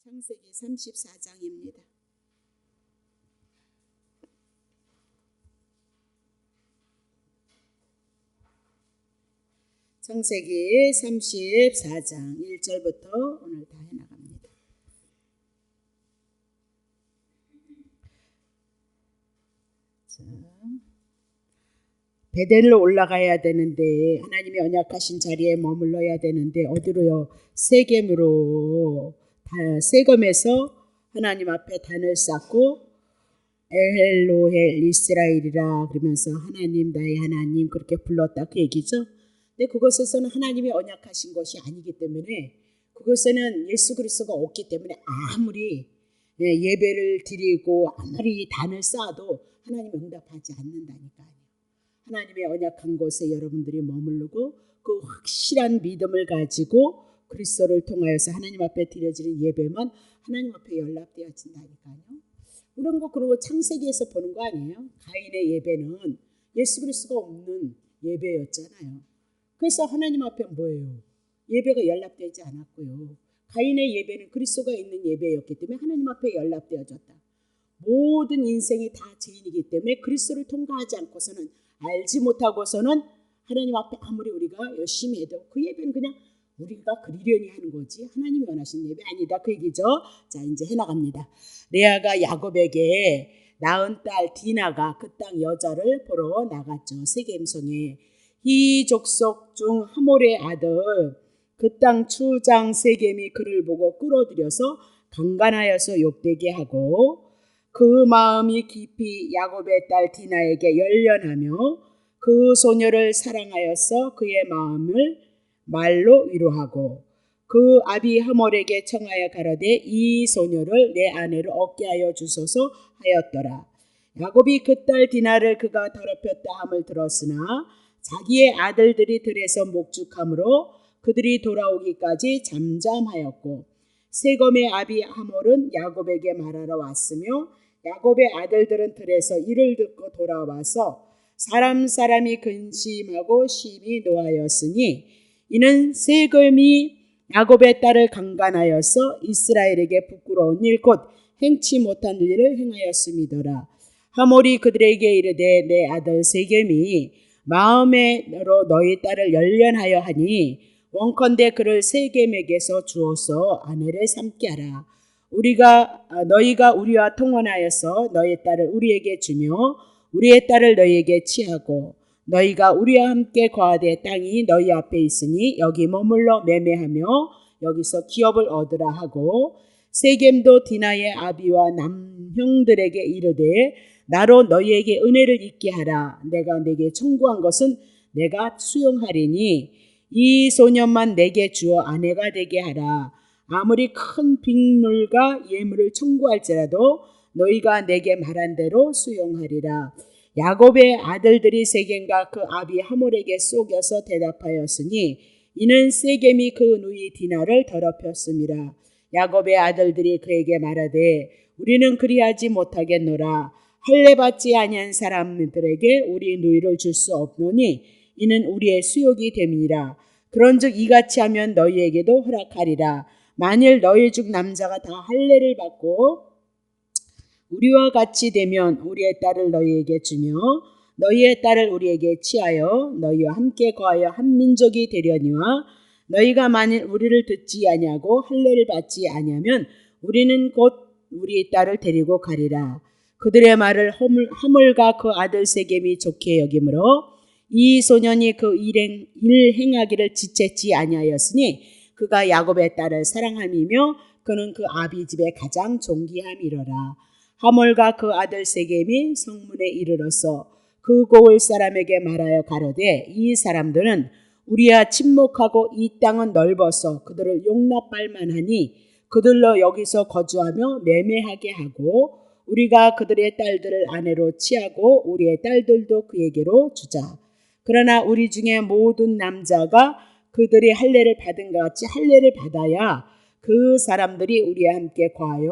창세기 34장입니다. 창세기 34장 1절부터 오늘 다 해나갑니다. 베델로 올라가야 되는데 하나님이 언약하신 자리에 머물러야 되는데 어디로요? 세겜으로. 세겜에서 하나님 앞에 단을 쌓고 엘로헬 이스라엘이라 그러면서 하나님 나의 하나님 그렇게 불렀다 그 얘기죠. 근데 그것에서는 하나님이 언약하신 것이 아니기 때문에 그것에는 예수 그리스도가 없기 때문에 아무리 예배를 드리고 아무리 단을 쌓아도 하나님이 응답하지 않는다니까요. 하나님의 언약한 곳에 여러분들이 머무르고 그 확실한 믿음을 가지고 그리스도를 통하여서 하나님 앞에 드려지는 예배만 하나님 앞에 연락되어진다니까요. 그런 거 그리고 창세기에서 보는 거 아니에요? 가인의 예배는 예수 그리스도가 없는 예배였잖아요. 그래서 하나님 앞에 뭐예요? 예배가 연락되지 않았고요. 가인의 예배는 그리스도가 있는 예배였기 때문에 하나님 앞에 연락되어졌다. 모든 인생이 다 죄인이기 때문에 그리스도를 통과하지 않고서는 알지 못하고서는 하나님 앞에 아무리 우리가 열심히 해도 그 예배는 그냥 우리가 그리려니 하는 거지 하나님이 원하시는 예배 아니다 그 얘기죠. 자 이제 해나갑니다. 레아가 야곱에게 낳은 딸 디나가 그 땅 여자를 보러 나갔죠. 세겜성에. 이 족속 중 하몰의 아들 그 땅 추장 세겜이 그를 보고 끌어들여서 강간하여서 욕되게 하고 그 마음이 깊이 야곱의 딸 디나에게 열련하며 그 소녀를 사랑하여서 그의 마음을 말로 위로하고 그 아비 하몰에게 청하여 가라되 이 소녀를 내 아내로 얻게 하여 주소서 하였더라. 야곱이 그 딸 디나를 그가 더럽혔다 함을 들었으나 자기의 아들들이 들에서 목축함으로 그들이 돌아오기까지 잠잠하였고 세겜의 아비 하몰은 야곱에게 말하러 왔으며 야곱의 아들들은 들에서 이를 듣고 돌아와서 사람이 근심하고 심히 노하였으니 이는 세겜이 야곱의 딸을 강간하여서 이스라엘에게 부끄러운 일 곧 행치 못한 일을 행하였음이더라. 하몰이 그들에게 이르되 내 아들 세겜이 마음에로 너희 딸을 열련하여 하니 원컨대 그를 세겜에게서 주어서 아내를 삼게 하라. 너희가 우리와 통혼하여서 너희 딸을 우리에게 주며 우리의 딸을 너희에게 취하고 너희가 우리와 함께 거하되 땅이 너희 앞에 있으니 여기 머물러 매매하며 여기서 기업을 얻으라 하고 세겜도 디나의 아비와 남형들에게 이르되 나로 너희에게 은혜를 있게 하라. 내가 네게 청구한 것은 내가 수용하리니 이 소년만 내게 주어 아내가 되게 하라. 아무리 큰 빅물과 예물을 청구할지라도 너희가 내게 말한 대로 수용하리라. 야곱의 아들들이 세겜과 그 아비 하몰에게 속여서 대답하였으니 이는 세겜이 그 누이 디나를 더럽혔음이라. 야곱의 아들들이 그에게 말하되 우리는 그리하지 못하겠노라. 할례받지 아니한 사람들에게 우리 누이를 줄 수 없노니 이는 우리의 수욕이 됨이라. 그런즉 이같이 하면 너희에게도 허락하리라. 만일 너희 중 남자가 다 할례를 받고 우리와 같이 되면 우리의 딸을 너희에게 주며 너희의 딸을 우리에게 취하여 너희와 함께 거하여 한 민족이 되려니와 너희가 만일 우리를 듣지 아니하고 할례를 받지 아니하면 우리는 곧 우리의 딸을 데리고 가리라. 그들의 말을 하몰과 그 아들 세겜이 좋게 여기므로 이 소년이 그 일 행하기를 지체치 아니하였으니 그가 야곱의 딸을 사랑함이며 그는 그 아비 집에 가장 존귀함이로라. 하몰과 그 아들 세겜이 성문에 이르러서 그 고을 사람에게 말하여 가로되 이 사람들은 우리와 친목하고 이 땅은 넓어서 그들을 용납할 만하니 그들로 여기서 거주하며 매매하게 하고 우리가 그들의 딸들을 아내로 취하고 우리의 딸들도 그에게로 주자. 그러나 우리 중에 모든 남자가 그들이 할례를 받은 것 같이 할례를 받아야 그 사람들이 우리와 함께 거하여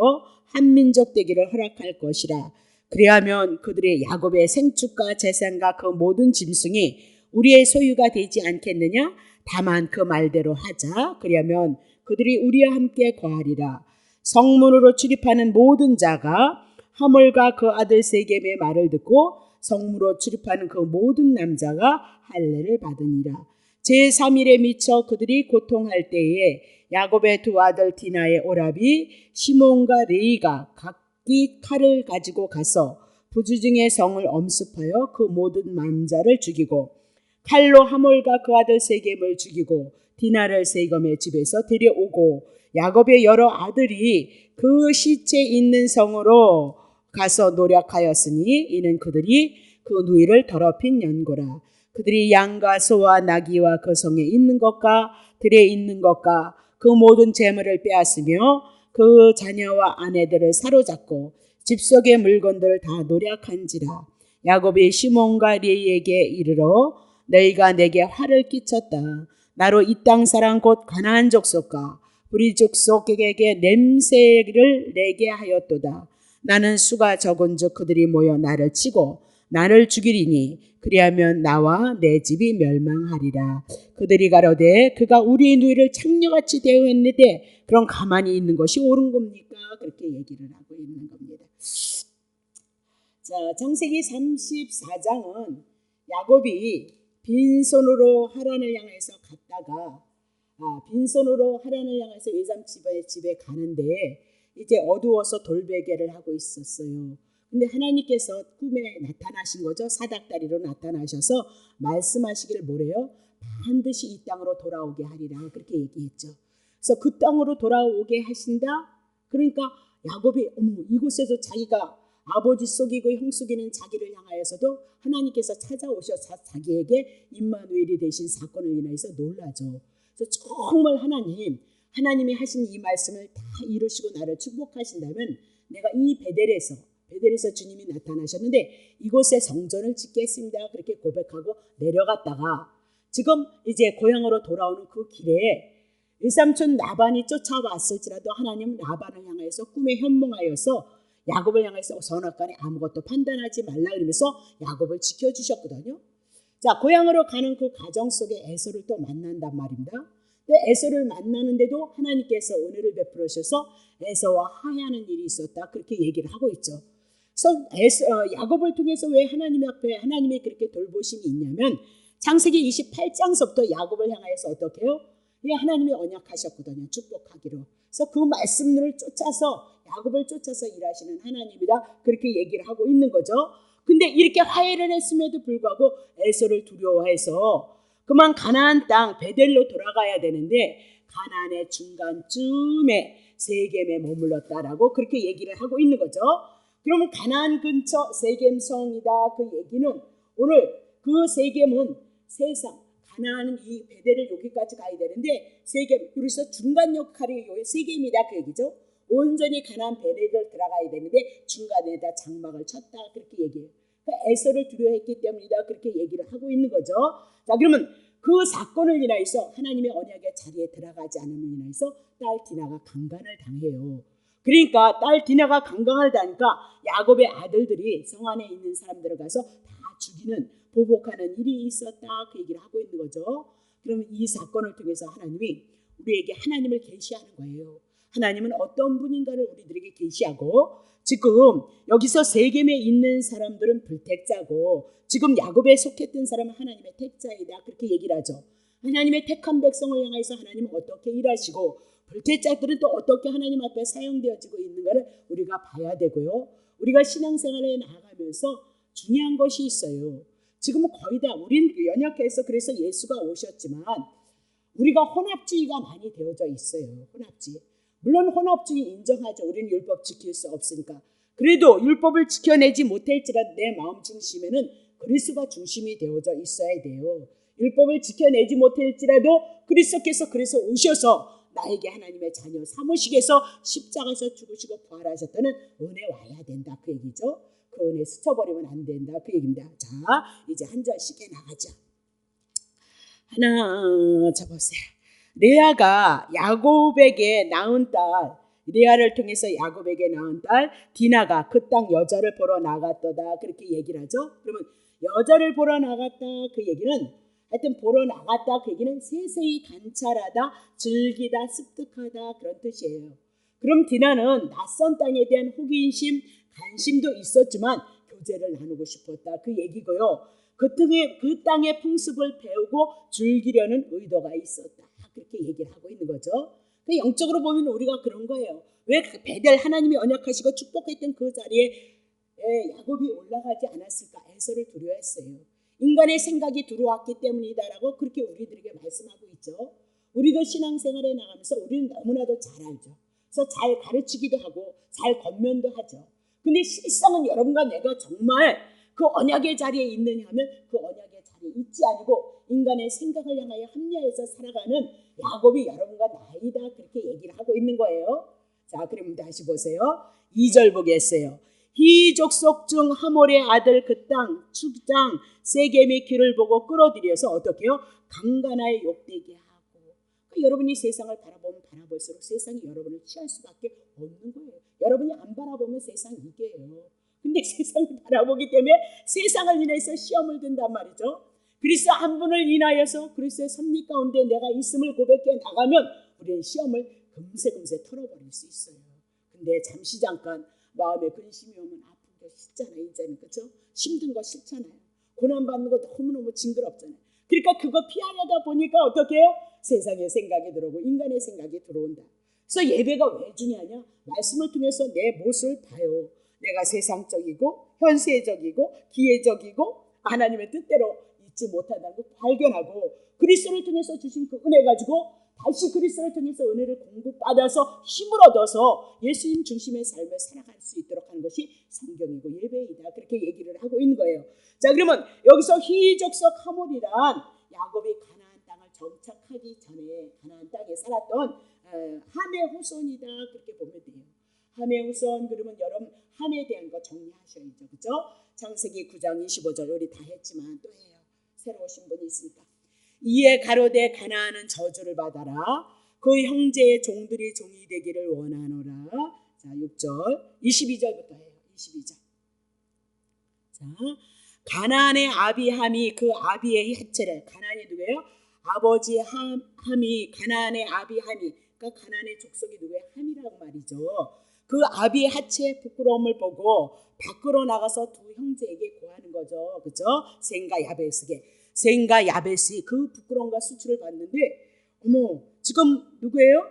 한 민족 되기를 허락할 것이라. 그리하면 그들의 야곱의 생축과 재산과 그 모든 짐승이 우리의 소유가 되지 않겠느냐? 다만 그 말대로 하자. 그리하면 그들이 우리와 함께 거하리라. 성문으로 출입하는 모든 자가 하몰과 그 아들 세겜의 말을 듣고 성문으로 출입하는 그 모든 남자가 할례를 받으니라. 제3일에 미쳐 그들이 고통할 때에 야곱의 두 아들 디나의 오라비 시몬과 레이가 각기 칼을 가지고 가서 부주중의 성을 엄습하여 그 모든 남자를 죽이고 칼로 하몰과 그 아들 세겜을 죽이고 디나를 세겜의 집에서 데려오고 야곱의 여러 아들이 그 시체 있는 성으로 가서 노력하였으니 이는 그들이 그 누이를 더럽힌 연고라. 그들이 양과 소와 나귀와 그 성에 있는 것과 들에 있는 것과 그 모든 재물을 빼앗으며 그 자녀와 아내들을 사로잡고 집 속의 물건들을 다 노력한지라. 야곱이 시몬과 레이에게 이르러 너희가 내게 화를 끼쳤다. 나로 이 땅 사람 곧 가나안 족속과 우리 족속에게 냄새를 내게 하였도다. 나는 수가 적은즉 그들이 모여 나를 치고 나를 죽이리니 그리하면 나와 내 집이 멸망하리라. 그들이 가로되 그가 우리의 누이를 창녀같이 대우했는데 그럼 가만히 있는 것이 옳은 겁니까? 그렇게 얘기를 하고 있는 겁니다. 자, 창세기 34장은 야곱이 빈손으로 하란을 향해서 갔다가 빈손으로 하란을 향해서 외삼 집에 가는데 이제 어두워서 돌베개를 하고 있었어요. 근데 하나님께서 꿈에 나타나신 거죠. 사닥다리로 나타나셔서 말씀하시기를 뭐래요? 반드시 이 땅으로 돌아오게 하리라. 그렇게 얘기했죠. 그래서 그 땅으로 돌아오게 하신다. 그러니까 야곱이 이곳에서 자기가 아버지 속이고 형 속이는 자기를 향하여서도 하나님께서 찾아오셔서 자기에게 임마누엘이 되신 사건을 인해서 놀라죠. 그래서 정말 하나님이 하신 이 말씀을 다 이루시고 나를 축복하신다면 내가 이 베델에서 주님이 나타나셨는데 이곳에 성전을 짓겠습니다. 그렇게 고백하고 내려갔다가 지금 이제 고향으로 돌아오는 그 길에 일삼촌 라반이 쫓아왔을지라도 하나님은 라반을 향해서 꿈에 현몽하여서 야곱을 향해서 선악간에 아무것도 판단하지 말라 그러면서 야곱을 지켜주셨거든요. 자, 고향으로 가는 그 가정 속에 에서를 또 만난단 말입니다. 근데 에서를 만나는데도 하나님께서 은혜를 베풀으셔서 에서와 화해하는 일이 있었다. 그렇게 얘기를 하고 있죠. 그래서 야곱을 통해서 왜 하나님 앞에 하나님의 그렇게 돌보심이 있냐면 창세기 28장서부터 야곱을 향해서 어떻게 해요? 하나님이 언약하셨거든요. 축복하기로. 그래서 그 말씀들을 야곱을 쫓아서 일하시는 하나님이다. 그렇게 얘기를 하고 있는 거죠. 근데 이렇게 화해를 했음에도 불구하고 에서를 두려워해서 그만 가나안 땅 베델로 돌아가야 되는데 가나안의 중간쯤에 세겜에 머물렀다라고 그렇게 얘기를 하고 있는 거죠. 그러면 가나안 근처 세겜성이다. 그 얘기는 오늘 그 세겜은 가나안은 이 베델을 여기까지 가야 되는데 세겜, 그래서 중간 역할이 세겜이다. 그 얘기죠. 온전히 가나안 베델을 들어가야 되는데 중간에다 장막을 쳤다. 그렇게 얘기해요. 그러니까 에서를 두려워했기 때문이다. 그렇게 얘기를 하고 있는 거죠. 자, 그러면 그 사건을 인하여서 하나님의 언약의 자리에 들어가지 않음을 인하여서 딸 디나가 강간을 당해요. 그러니까 딸 디나가 강간을 당하니까 야곱의 아들들이 성 안에 있는 사람들을 가서 다 죽이는 보복하는 일이 있었다. 그 얘기를 하고 있는 거죠. 그러면 이 사건을 통해서 하나님이 우리에게 하나님을 계시하는 거예요. 하나님은 어떤 분인가를 우리들에게 계시하고 지금 여기서 세겜에 있는 사람들은 불택자고 지금 야곱에 속했던 사람은 하나님의 택자이다. 그렇게 얘기를 하죠. 하나님의 택한 백성을 향해서 하나님은 어떻게 일하시고 불택자들은 또 어떻게 하나님 앞에 사용되어지고 있는가를 우리가 봐야 되고요. 우리가 신앙생활에 나아가면서 중요한 것이 있어요. 지금은 거의 다 우린 연약해서 그래서 예수가 오셨지만 우리가 혼합주의가 많이 되어져 있어요. 혼합주의. 물론 혼합주의 인정하죠. 우리는 율법 지킬 수 없으니까. 그래도 율법을 지켜내지 못할지라도 내 마음 중심에는 그리스도가 중심이 되어져 있어야 돼요. 율법을 지켜내지 못할지라도 그리스도께서 그래서 오셔서 나에게 하나님의 자녀 삼으시게서 십자가에서 죽으시고 부활하셨다는 은혜 와야 된다. 그 얘기죠. 그 은혜 스쳐버리면 안 된다. 그 얘기입니다. 자, 이제 한 절씩 해나가죠. 하나 잡으세요. 레아가 야곱에게 낳은 딸, 레아를 통해서 야곱에게 낳은 딸 디나가 그 땅 여자를 보러 나갔다다. 그렇게 얘기를 하죠. 그러면 여자를 보러 나갔다. 그 얘기는 하여튼 보러 나갔다. 그 얘기는 세세히 관찰하다, 즐기다, 습득하다 그런 뜻이에요. 그럼 디나는 낯선 땅에 대한 호기심, 관심도 있었지만 교제를 나누고 싶었다. 그 얘기고요. 그 땅의 풍습을 배우고 즐기려는 의도가 있었다. 그렇게 얘기를 하고 있는 거죠. 영적으로 보면 우리가 그런 거예요. 왜 베델 하나님이 언약하시고 축복했던 그 자리에 야곱이 올라가지 않았을까? 에서를 두려워했어요. 인간의 생각이 들어왔기 때문이다라고 그렇게 우리들에게 말씀하고 있죠. 우리도 신앙생활에 나가면서 우리는 너무나도 잘 알죠. 그래서 잘 가르치기도 하고 잘 권면도 하죠. 근데 실상은 여러분과 내가 정말 그 언약의 자리에 있느냐 하면 그 언약의 자리에 있지 아니고 인간의 생각을 향하여 합리화해서 살아가는 야곱이 여러분과 나이다. 그렇게 얘기를 하고 있는 거예요. 자, 그럼 다시 보세요. 2절 보겠어요. 히 족속 중 하몰의 아들 그 땅 축장 세겜의 길을 보고 끌어들여서 어떻게 해요? 강간하여 욕되게 하고. 여러분이 세상을 바라보면 바라볼수록 세상이 여러분을 취할 수밖에 없는 거예요. 여러분이 안 바라보면 세상이 이겨요. 근데 세상을 바라보기 때문에 세상을 인해서 시험을 든단 말이죠. 그리스도 한 분을 인하여서 그리스도의 섭리 가운데 내가 있음을 고백해 나가면 우리는 시험을 금세 털어버릴 수 있어요. 근데 잠시 잠깐 마음에 근심이 오면 아픈 거 싫잖아요. 이제는 그렇죠? 힘든 거 싫잖아요. 고난받는 거 너무너무 징그럽잖아요. 그러니까 그거 피하려다 보니까 어떻게 해요? 세상의 생각이 들어오고 인간의 생각이 들어온다. 그래서 예배가 왜 중요하냐? 말씀을 통해서 내 모습을 봐요. 내가 세상적이고 현세적이고 기회적이고 하나님의 뜻대로 있지 못하다는 걸 발견하고 그리스도를 통해서 주신 그 은혜 가지고 다시 그리스도를 통해서 은혜를 공급받아서 힘을 얻어서 예수님 중심의 삶을 살아갈 수 있도록 하는 것이 성경이고 예배이다. 그렇게 얘기를 하고 있는 거예요. 자, 그러면 여기서 히족속 하몰이란 야곱이 가나안 땅을 정착하기 전에 가나안 땅에 살았던 함의 후손이다. 그렇게 보면 돼요. 함의 후손. 그러면 여러분 함에 대한 거 정리하셔야죠. 그렇죠? 창세기 9장 25절 우리 다 했지만 또 해요. 새로 오신 분이 있으니까. 이에 가로되 가나안은 저주를 받아라. 그 형제의 종들이 종이 되기를 원하노라. 자, 6절 22절부터 해요. 22절. 자, 가나안의 아비함이 그 아비의 해체를. 가나안이 누구예요? 아버지 함이 가나안의 아비함이. 그러니까 가나안의 족속이 누구예요? 함이라고 말이죠. 그 아비의 하체의 부끄러움을 보고 밖으로 나가서 두 형제에게 고하는 거죠. 그렇죠? 셈과 야벳에게. 셈과 야벳이 그 부끄러움과 수치를 받는데 어머 지금 누구예요?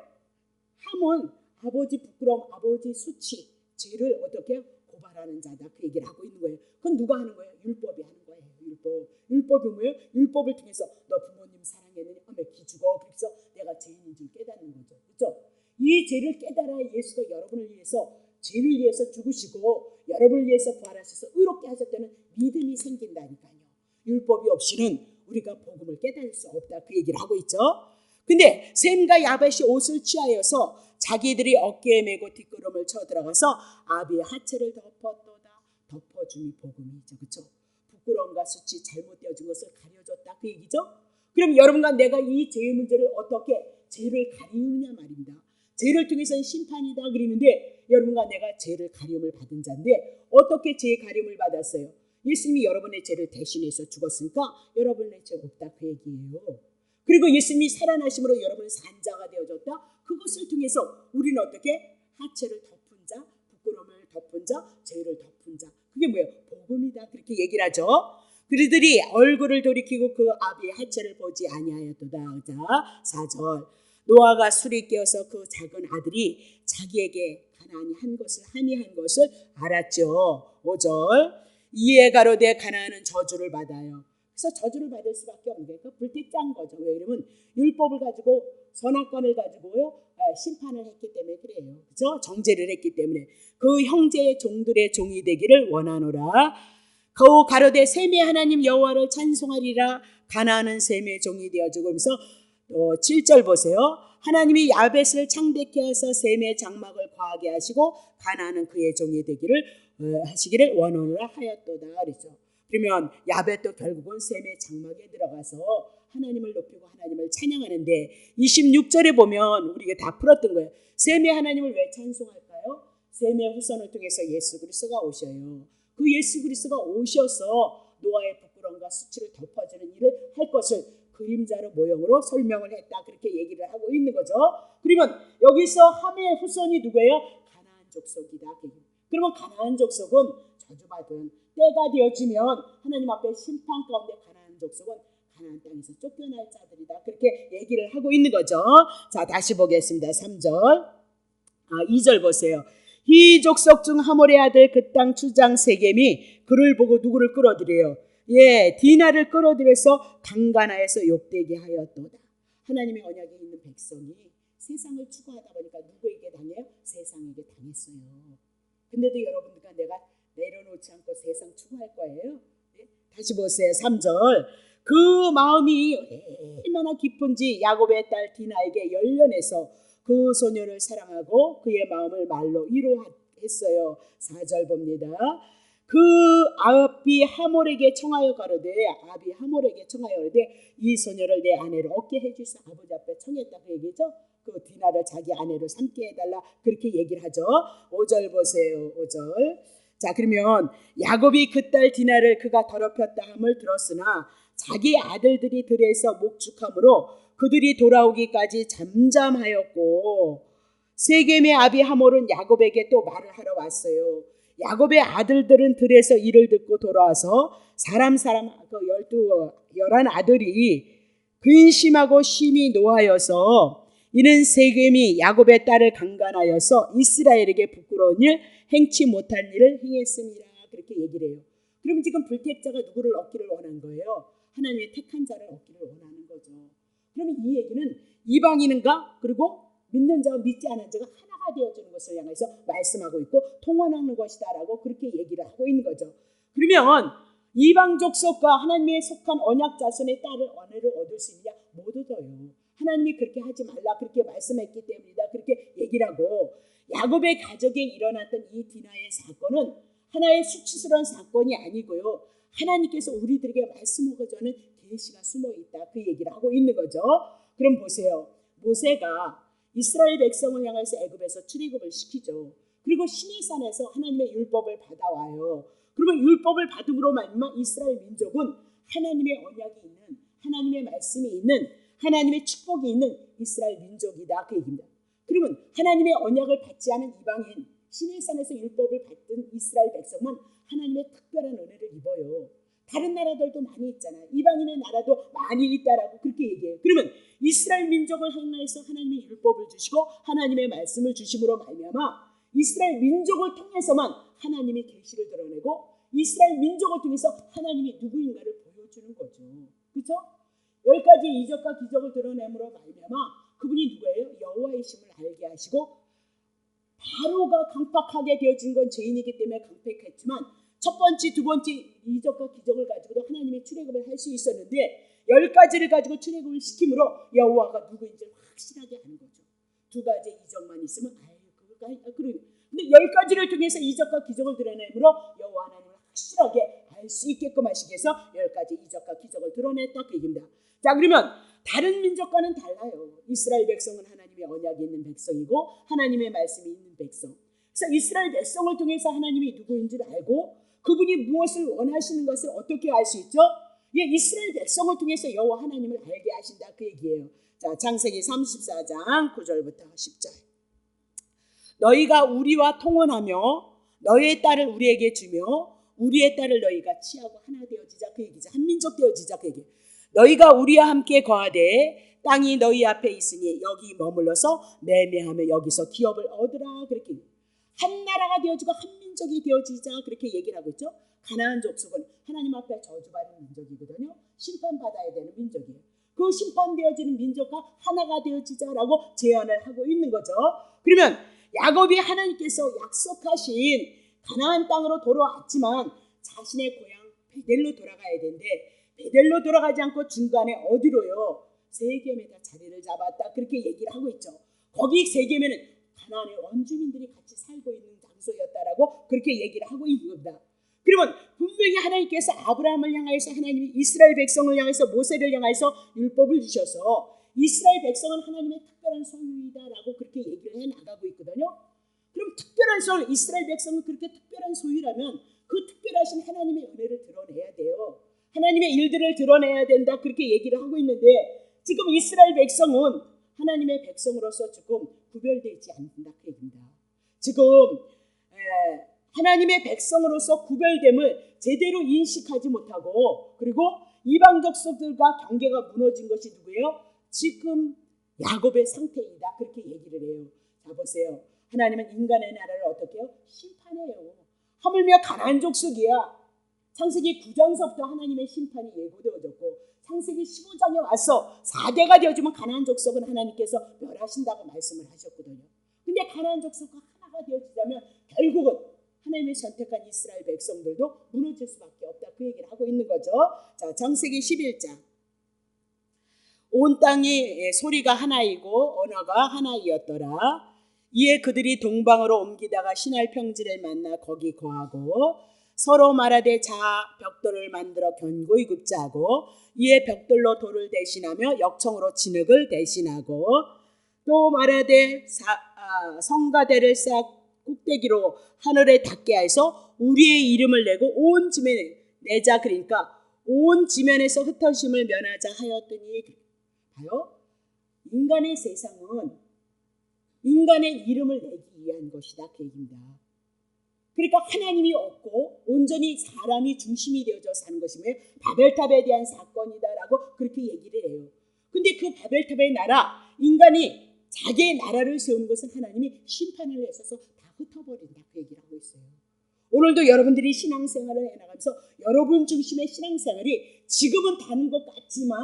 함은 아버지 부끄러움, 아버지 수치, 죄를 어떻게 고발하는 자다. 그 얘기를 하고 있는 거예요. 그건 누가 하는 거예요? 율법이 하는 거예요. 율법이 뭐예요? 율법을 통해서 너 부모님 사랑했느냐? 기죽어. 그래서 내가 죄인인 줄 깨닫는 거죠. 그렇죠? 이 죄를 깨달아야 예수가 여러분을 위해서 죄를 위해서 죽으시고 여러분을 위해서 부활하셔서 의롭게 하셨다는 믿음이 생긴다니까요. 율법이 없이는 우리가 복음을 깨달을 수 없다. 그 얘기를 하고 있죠. 근데 셈과 야벳이 옷을 취하여서 자기들이 어깨에 메고 뒷걸음을 쳐 들어가서 아비의 하체를 덮었도다. 덮어줌이 복음이죠. 그렇죠? 부끄러움과 수치 잘못되어진 것을 가려줬다. 그 얘기죠. 그럼 여러분과 내가 이 죄의 문제를 어떻게 죄를 가리우느냐 말입니다. 죄를 통해서는 심판이다 그러는데 여러분과 내가 죄를 가리움을 받은 자인데 어떻게 죄의 가리움을 받았어요? 예수님이 여러분의 죄를 대신해서 죽었으니까 여러분의 죄 없다 그 얘기예요. 그리고 예수님이 살아나심으로 여러분은 산자가 되어졌다. 그것을 통해서 우리는 어떻게 하체를 덮은 자, 부끄러움을 덮은 자, 죄를 덮은 자. 그게 뭐예요? 복음이다 그렇게 얘기를 하죠. 그들이 얼굴을 돌이키고 그 아비의 하체를 보지 아니하였도다. 자, 4절. 노아가 술에 깨어서 그 작은 아들이 자기에게 가나안이 한 것을 함이 한 것을 알았죠. 5절. 이에 가로되 가나안은 저주를 받아요. 그래서 저주를 받을 수밖에 없는 거예요. 불때 짠 거죠. 왜 그러면 율법을 가지고 선악관을 가지고요 심판을 했기 때문에 그래요. 그렇죠? 정죄를 했기 때문에 그 형제의 종들의 종이 되기를 원하노라. 거우 가로되 셈의 하나님 여호와를 찬송하리라. 가나안은 셈의 종이 되어지고 그러면서 7절 보세요. 하나님이 야벳을 창대케 하셔서 셈의 장막을 과하게 하시고 가나안은 그의 종이 되기를 하시기를 원하노라 하였도다 그랬죠. 그러면 야벳도 결국은 셈의 장막에 들어가서 하나님을 높이고 하나님을 찬양하는데 26절에 보면 우리가 다 풀었던 거예요. 셈의 하나님을 왜 찬송할까요? 셈의 후손을 통해서 예수 그리스도가 오셔요. 그 예수 그리스도가 오셔서 노아의 부끄러움과 수치를 덮어주는 일을 할 것을 그림자로 모형으로 설명을 했다. 그렇게 얘기를 하고 있는 거죠. 그러면 여기서 함의 후손이 누구예요? 가나안 족속이다. 그러면 가나안 족속은 저주받은 때가 되어지면 하나님 앞에 심판 가운데 가나안 족속은 가나안 땅에서 쫓겨날 자들이다. 그렇게 얘기를 하고 있는 거죠. 자, 다시 보겠습니다. 3절. 2절 보세요. 이 족속 중 하몰의 아들 그 땅 주장 세겜이 그를 보고 누구를 끌어들여요? 예, 디나를 끌어들여서 강간하여서 욕되게 하였도다. 하나님의 언약에 있는 백성이 세상을 추구하다 보니까 누구에게 당해요? 세상에게 당했어요. 근데도 여러분들과 내가 내려놓지 않고 세상 추구할 거예요. 네? 다시 보세요. 3절. 그 마음이 얼마나 깊은지 야곱의 딸 디나에게 열련해서 그 소녀를 사랑하고 그의 마음을 말로 위로했어요. 4절 봅니다. 그 아비 하몰에게 청하여 가로되 이 소녀를 내 아내로 얻게 해주사. 아버지 앞에 청했다 그 얘기죠. 그 디나를 자기 아내로 삼게 해달라 그렇게 얘기를 하죠. 5절 보세요. 5절. 자, 그러면 야곱이 그 딸 디나를 그가 더럽혔다 함을 들었으나 자기 아들들이 들에서 목축함으로 그들이 돌아오기까지 잠잠하였고 세겜의 아비 하몰은 야곱에게 또 말을 하러 왔어요. 야곱의 아들들은 들에서 이를 듣고 돌아와서 사람 그 11 아들이 근심하고 심히 노하여서 이는 세겜이 야곱의 딸을 강간하여서 이스라엘에게 부끄러운 일 행치 못한 일을 행했습니다. 그렇게 얘기를 해요. 그럼 지금 불택자가 누구를 얻기를 원한 거예요? 하나님의 택한 자를 얻기를 원하는 거죠. 그러면 이 얘기는 이방인인가 그리고 믿는 자와 믿지 않은 자가 하나가 되어주는 것을 향해서 말씀하고 있고 통원하는 것이다라고 그렇게 얘기를 하고 있는 거죠. 그러면 이방 족속과 하나님의 속한 언약 자손의 딸을 아내로 얻을 수 있느냐? 못 얻어요. 하나님이 그렇게 하지 말라 그렇게 말씀했기 때문이다 그렇게 얘기를 하고 야곱의 가족에 일어났던 이 디나의 사건은 하나의 수치스러운 사건이 아니고요. 하나님께서 우리들에게 말씀하고자 하는 계시가 숨어있다 그 얘기를 하고 있는 거죠. 그럼 보세요. 모세가 이스라엘 백성을 향해서 애굽에서 출애굽을 시키죠. 그리고 시내산에서 하나님의 율법을 받아와요. 그러면 율법을 받음으로 말미암아 이스라엘 민족은 하나님의 언약이 있는 하나님의 말씀이 있는 하나님의 축복이 있는 이스라엘 민족이다 그 얘기입니다. 그러면 하나님의 언약을 받지 않은 이방인 시내산에서 율법을 받던 이스라엘 백성은 하나님의 특별한 은혜를 입어요. 다른 나라들도 많이 있잖아요. 이방인의 나라도 많이 있다라고 그렇게 얘기해요. 그러면 이스라엘 민족을 향해서 하나님의 율법을 주시고 하나님의 말씀을 주심으로 말미암아 이스라엘 민족을 통해서만 하나님의 계시를 드러내고 이스라엘 민족을 통해서 하나님이 누구인가를 보여주는 거죠. 그렇죠? 10가지 이적과 기적을 드러내므로 말미암아 그분이 누구예요? 여호와이심을 알게 하시고 바로가 강팍하게 되어진 건 죄인이기 때문에 강팍했지만 첫 번째, 두 번째 이적과 기적을 가지고도 하나님의 출애굽을 할 수 있었는데 10가지를 가지고 출애굽을 시킴으로 여호와가 누구인지 확실하게 아는 거죠. 2가지 이적만 있으면 근데 10가지를 통해서 이적과 기적을 드러내므로 여호와 하나님을 확실하게 알 수 있게끔 하시기 위해서 10가지 이적과 기적을 드러냈다 그 얘기입니다. 자, 그러면 다른 민족과는 달라요. 이스라엘 백성은 하나님의 언약이 있는 백성이고 하나님의 말씀이 있는 백성. 그래서 이스라엘 백성을 통해서 하나님이 누구인지를 알고 그분이 무엇을 원하시는 것을 어떻게 알 수 있죠? 예, 이스라엘 백성을 통해서 여호와 하나님을 알게 하신다 그 얘기예요. 자, 창세기 34장 9절부터 10절. 너희가 우리와 통혼하며 너희의 딸을 우리에게 주며 우리의 딸을 너희가 취하고 하나 되어지자 그 얘기죠. 한민족 되어지자 그 얘기예요. 너희가 우리와 함께 거하되 땅이 너희 앞에 있으니 여기 머물러서 매매하며 여기서 기업을 얻으라 그렇게 한 나라가 되어지고 한 민족이 되어지자 그렇게 얘기를 하고 있죠. 가나안 족속은 하나님 앞에 저주받은 민족이거든요. 심판받아야 되는 민족이에요. 그 심판되어지는 민족과 하나가 되어지자라고 제안을 하고 있는 거죠. 그러면 야곱이 하나님께서 약속하신 가나안 땅으로 돌아왔지만 자신의 고향 베델로 돌아가야 되는데 베델로 돌아가지 않고 중간에 어디로요? 세겜에다 자리를 잡았다 그렇게 얘기를 하고 있죠. 거기 세겜에는 가나안의 원주민들이 같이 살고 있는 장소였다라고 그렇게 얘기를 하고 있는 겁니다. 그러면 분명히 하나님께서 아브라함을 향해서 하나님이 이스라엘 백성을 향해서 모세를 향해서 율법을 주셔서 이스라엘 백성은 하나님의 특별한 소유이다라고 그렇게 얘기를 해나가고 있거든요. 그럼 특별한 소유, 이스라엘 백성은 그렇게 특별한 소유라면 그 특별하신 하나님의 은혜를 드러내야 돼요. 하나님의 일들을 드러내야 된다 그렇게 얘기를 하고 있는데 지금 이스라엘 백성은 하나님의 백성으로서 조금 구별되지 않는다 그 얘기입니다. 지금 하나님의 백성으로서 구별됨을 제대로 인식하지 못하고, 그리고 이방 족속들과 관계가 무너진 것이 누구예요? 지금 야곱의 상태이다 그렇게 얘기를 해요. 자 보세요. 하나님은 인간의 나라를 어떻게 해요? 심판해요. 하물며 가나안 족속이야. 창세기 9장서부터 하나님의 심판이 예고되어졌고, 창세기 15장에 와서 4대가 되어지면 가나안 족속은 하나님께서 멸하신다고 말씀을 하셨거든요. 근데 가나안 족속과 하나가 되어지자면 결국은 하나님의 선택한 이스라엘 백성들도 무너질 수밖에 없다 그 얘기를 하고 있는 거죠. 자, 창세기 11장. 온 땅이 소리가 하나이고 언어가 하나이었더라. 이에 그들이 동방으로 옮기다가 시날 평지를 만나 거기 거하고 서로 말하되 자 벽돌을 만들어 견고히 굽자 하고, 이에 벽돌로 돌을 대신하며 역청으로 진흙을 대신하고, 또 말하되 성가대를 쌓아 꼭대기로 하늘에 닿게 해서 우리의 이름을 내고 온 지면에 내자. 그러니까 온 지면에서 흩어짐을 면하자 하였더니, 봐요. 인간의 세상은 인간의 이름을 내기 위한 것이다 그 얘기입니다. 그러니까 하나님이 없고 온전히 사람이 중심이 되어져 사는 것이며 바벨탑에 대한 사건이다라고 그렇게 얘기를 해요. 근데 그 바벨탑의 나라, 인간이 자기의 나라를 세우는 것은 하나님이 심판을 해서 다 흩어버린다 그 얘기를 하고 있어요. 오늘도 여러분들이 신앙생활을 해나가면서 여러분 중심의 신앙생활이 지금은 다는 것 같지만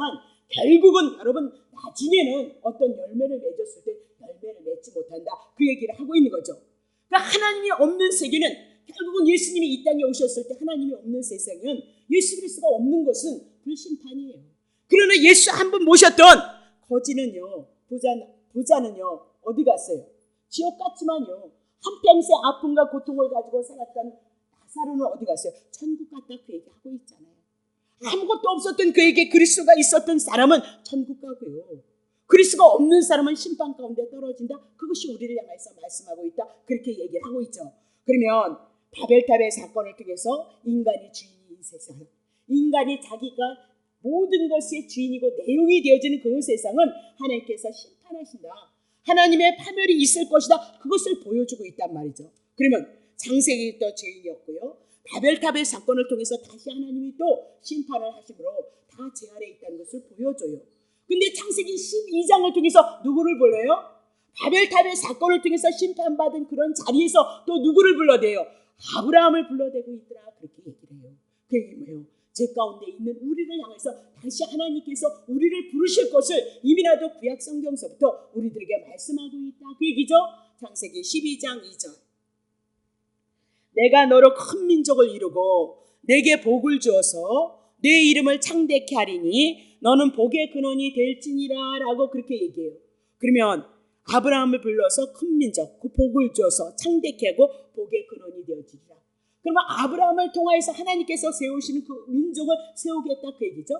결국은 여러분 나중에는 어떤 열매를 맺었을 때 열매를 맺지 못한다 그 얘기를 하고 있는 거죠. 그러니까 하나님이 없는 세계는, 결국은 예수님이 이 땅에 오셨을 때 하나님이 없는 세상은, 예수 그리스도가 없는 것은 불심판이에요. 그러나 예수 한 번 모셨던 거지는요, 부자는요 어디 갔어요? 지옥 갔지만요 한평생 아픔과 고통을 가지고 살았던 나사로는 어디 갔어요? 천국 갔다 그 얘기하고 있잖아요. 아무것도 없었던 그에게 그리스도가 있었던 사람은 천국 가고요, 그리스도가 없는 사람은 심판 가운데 떨어진다. 그것이 우리를 향해서 말씀하고 있다 그렇게 얘기를 하고 있죠. 그러면 바벨탑의 사건을 통해서 인간이 주인인 세상, 인간이 자기가 모든 것의 주인이고 내용이 되어지는 그 세상은 하나님께서 심판하신다, 하나님의 파멸이 있을 것이다, 그것을 보여주고 있단 말이죠. 그러면 창세기 또 죄인이었고요, 바벨탑의 사건을 통해서 다시 하나님이 또 심판을 하심으로 다 제 아래에 있다는 것을 보여줘요. 근데 창세기 12장을 통해서 누구를 불러요? 바벨탑의 사건을 통해서 심판받은 그런 자리에서 또 누구를 불러대요? 아브라함을 불러대고 있더라 그렇게 얘기를 해요. 그게 뭐예요? 제 가운데 있는 우리를 향해서 다시 하나님께서 우리를 부르실 것을 이미라도 구약 성경서부터 우리들에게 말씀하고 있다 그 얘기죠. 창세기 12장 2절. 내가 너로 큰 민족을 이루고 내게 복을 주어서 내 이름을 창대케 하리니 너는 복의 근원이 될지니라 라고 그렇게 얘기해요. 그러면 아브라함을 불러서 큰 민족, 그 복을 주어서 창대케 하고 복의 근원이 되어지리라. 그러면 아브라함을 통하여서 하나님께서 세우시는 그 민족을 세우겠다 그 얘기죠.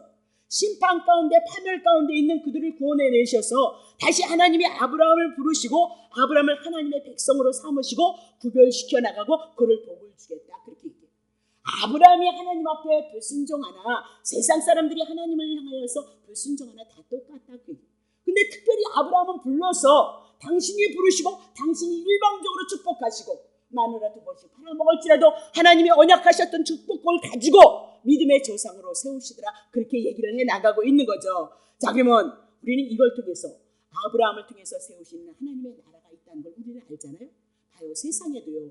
심판 가운데 파멸 가운데 있는 그들을 구원해내셔서 다시 하나님이 아브라함을 부르시고 아브라함을 하나님의 백성으로 삼으시고 구별시켜 나가고 그를 복을 주겠다 그렇게 얘기해요. 아브라함이 하나님 앞에 불순종하나 세상 사람들이 하나님을 향하여서 불순종하나 다 똑같다 그 얘기해요. 근데 특별히 아브라함은 불러서 당신이 부르시고 당신이 일방적으로 축복하시고 마누라 두 번씩 팔아먹을지라도 하나님이 언약하셨던 축복을 가지고 믿음의 조상으로 세우시더라 그렇게 얘기를 해나가고 있는 거죠. 자 그러면 우리는 이걸 통해서 아브라함을 통해서 세우시는 하나님의 나라가 있다는 걸 우리는 알잖아요. 봐요. 세상에도요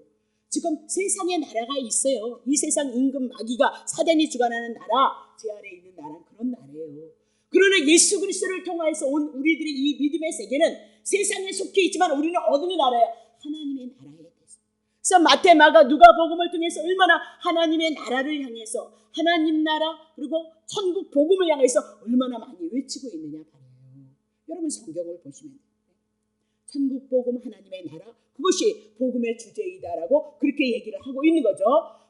지금 세상에 나라가 있어요. 이 세상 임금 마귀가 사단이 주관하는 나라, 제 아래에 있는 나라는 그런 나라예요. 그러나 예수 그리스도를 통해서 온 우리들의 이 믿음의 세계는 세상에 속해 있지만 우리는 어느 나라예요? 하나님의 나라에 대해서. 그래서 마태, 마가, 누가 복음을 통해서 얼마나 하나님의 나라를 향해서 하나님 나라 그리고 천국 복음을 향해서 얼마나 많이 외치고 있느냐 말이에요. 여러분 성경을 보시면 천국 복음 하나님의 나라 그것이 복음의 주제이다라고 그렇게 얘기를 하고 있는 거죠.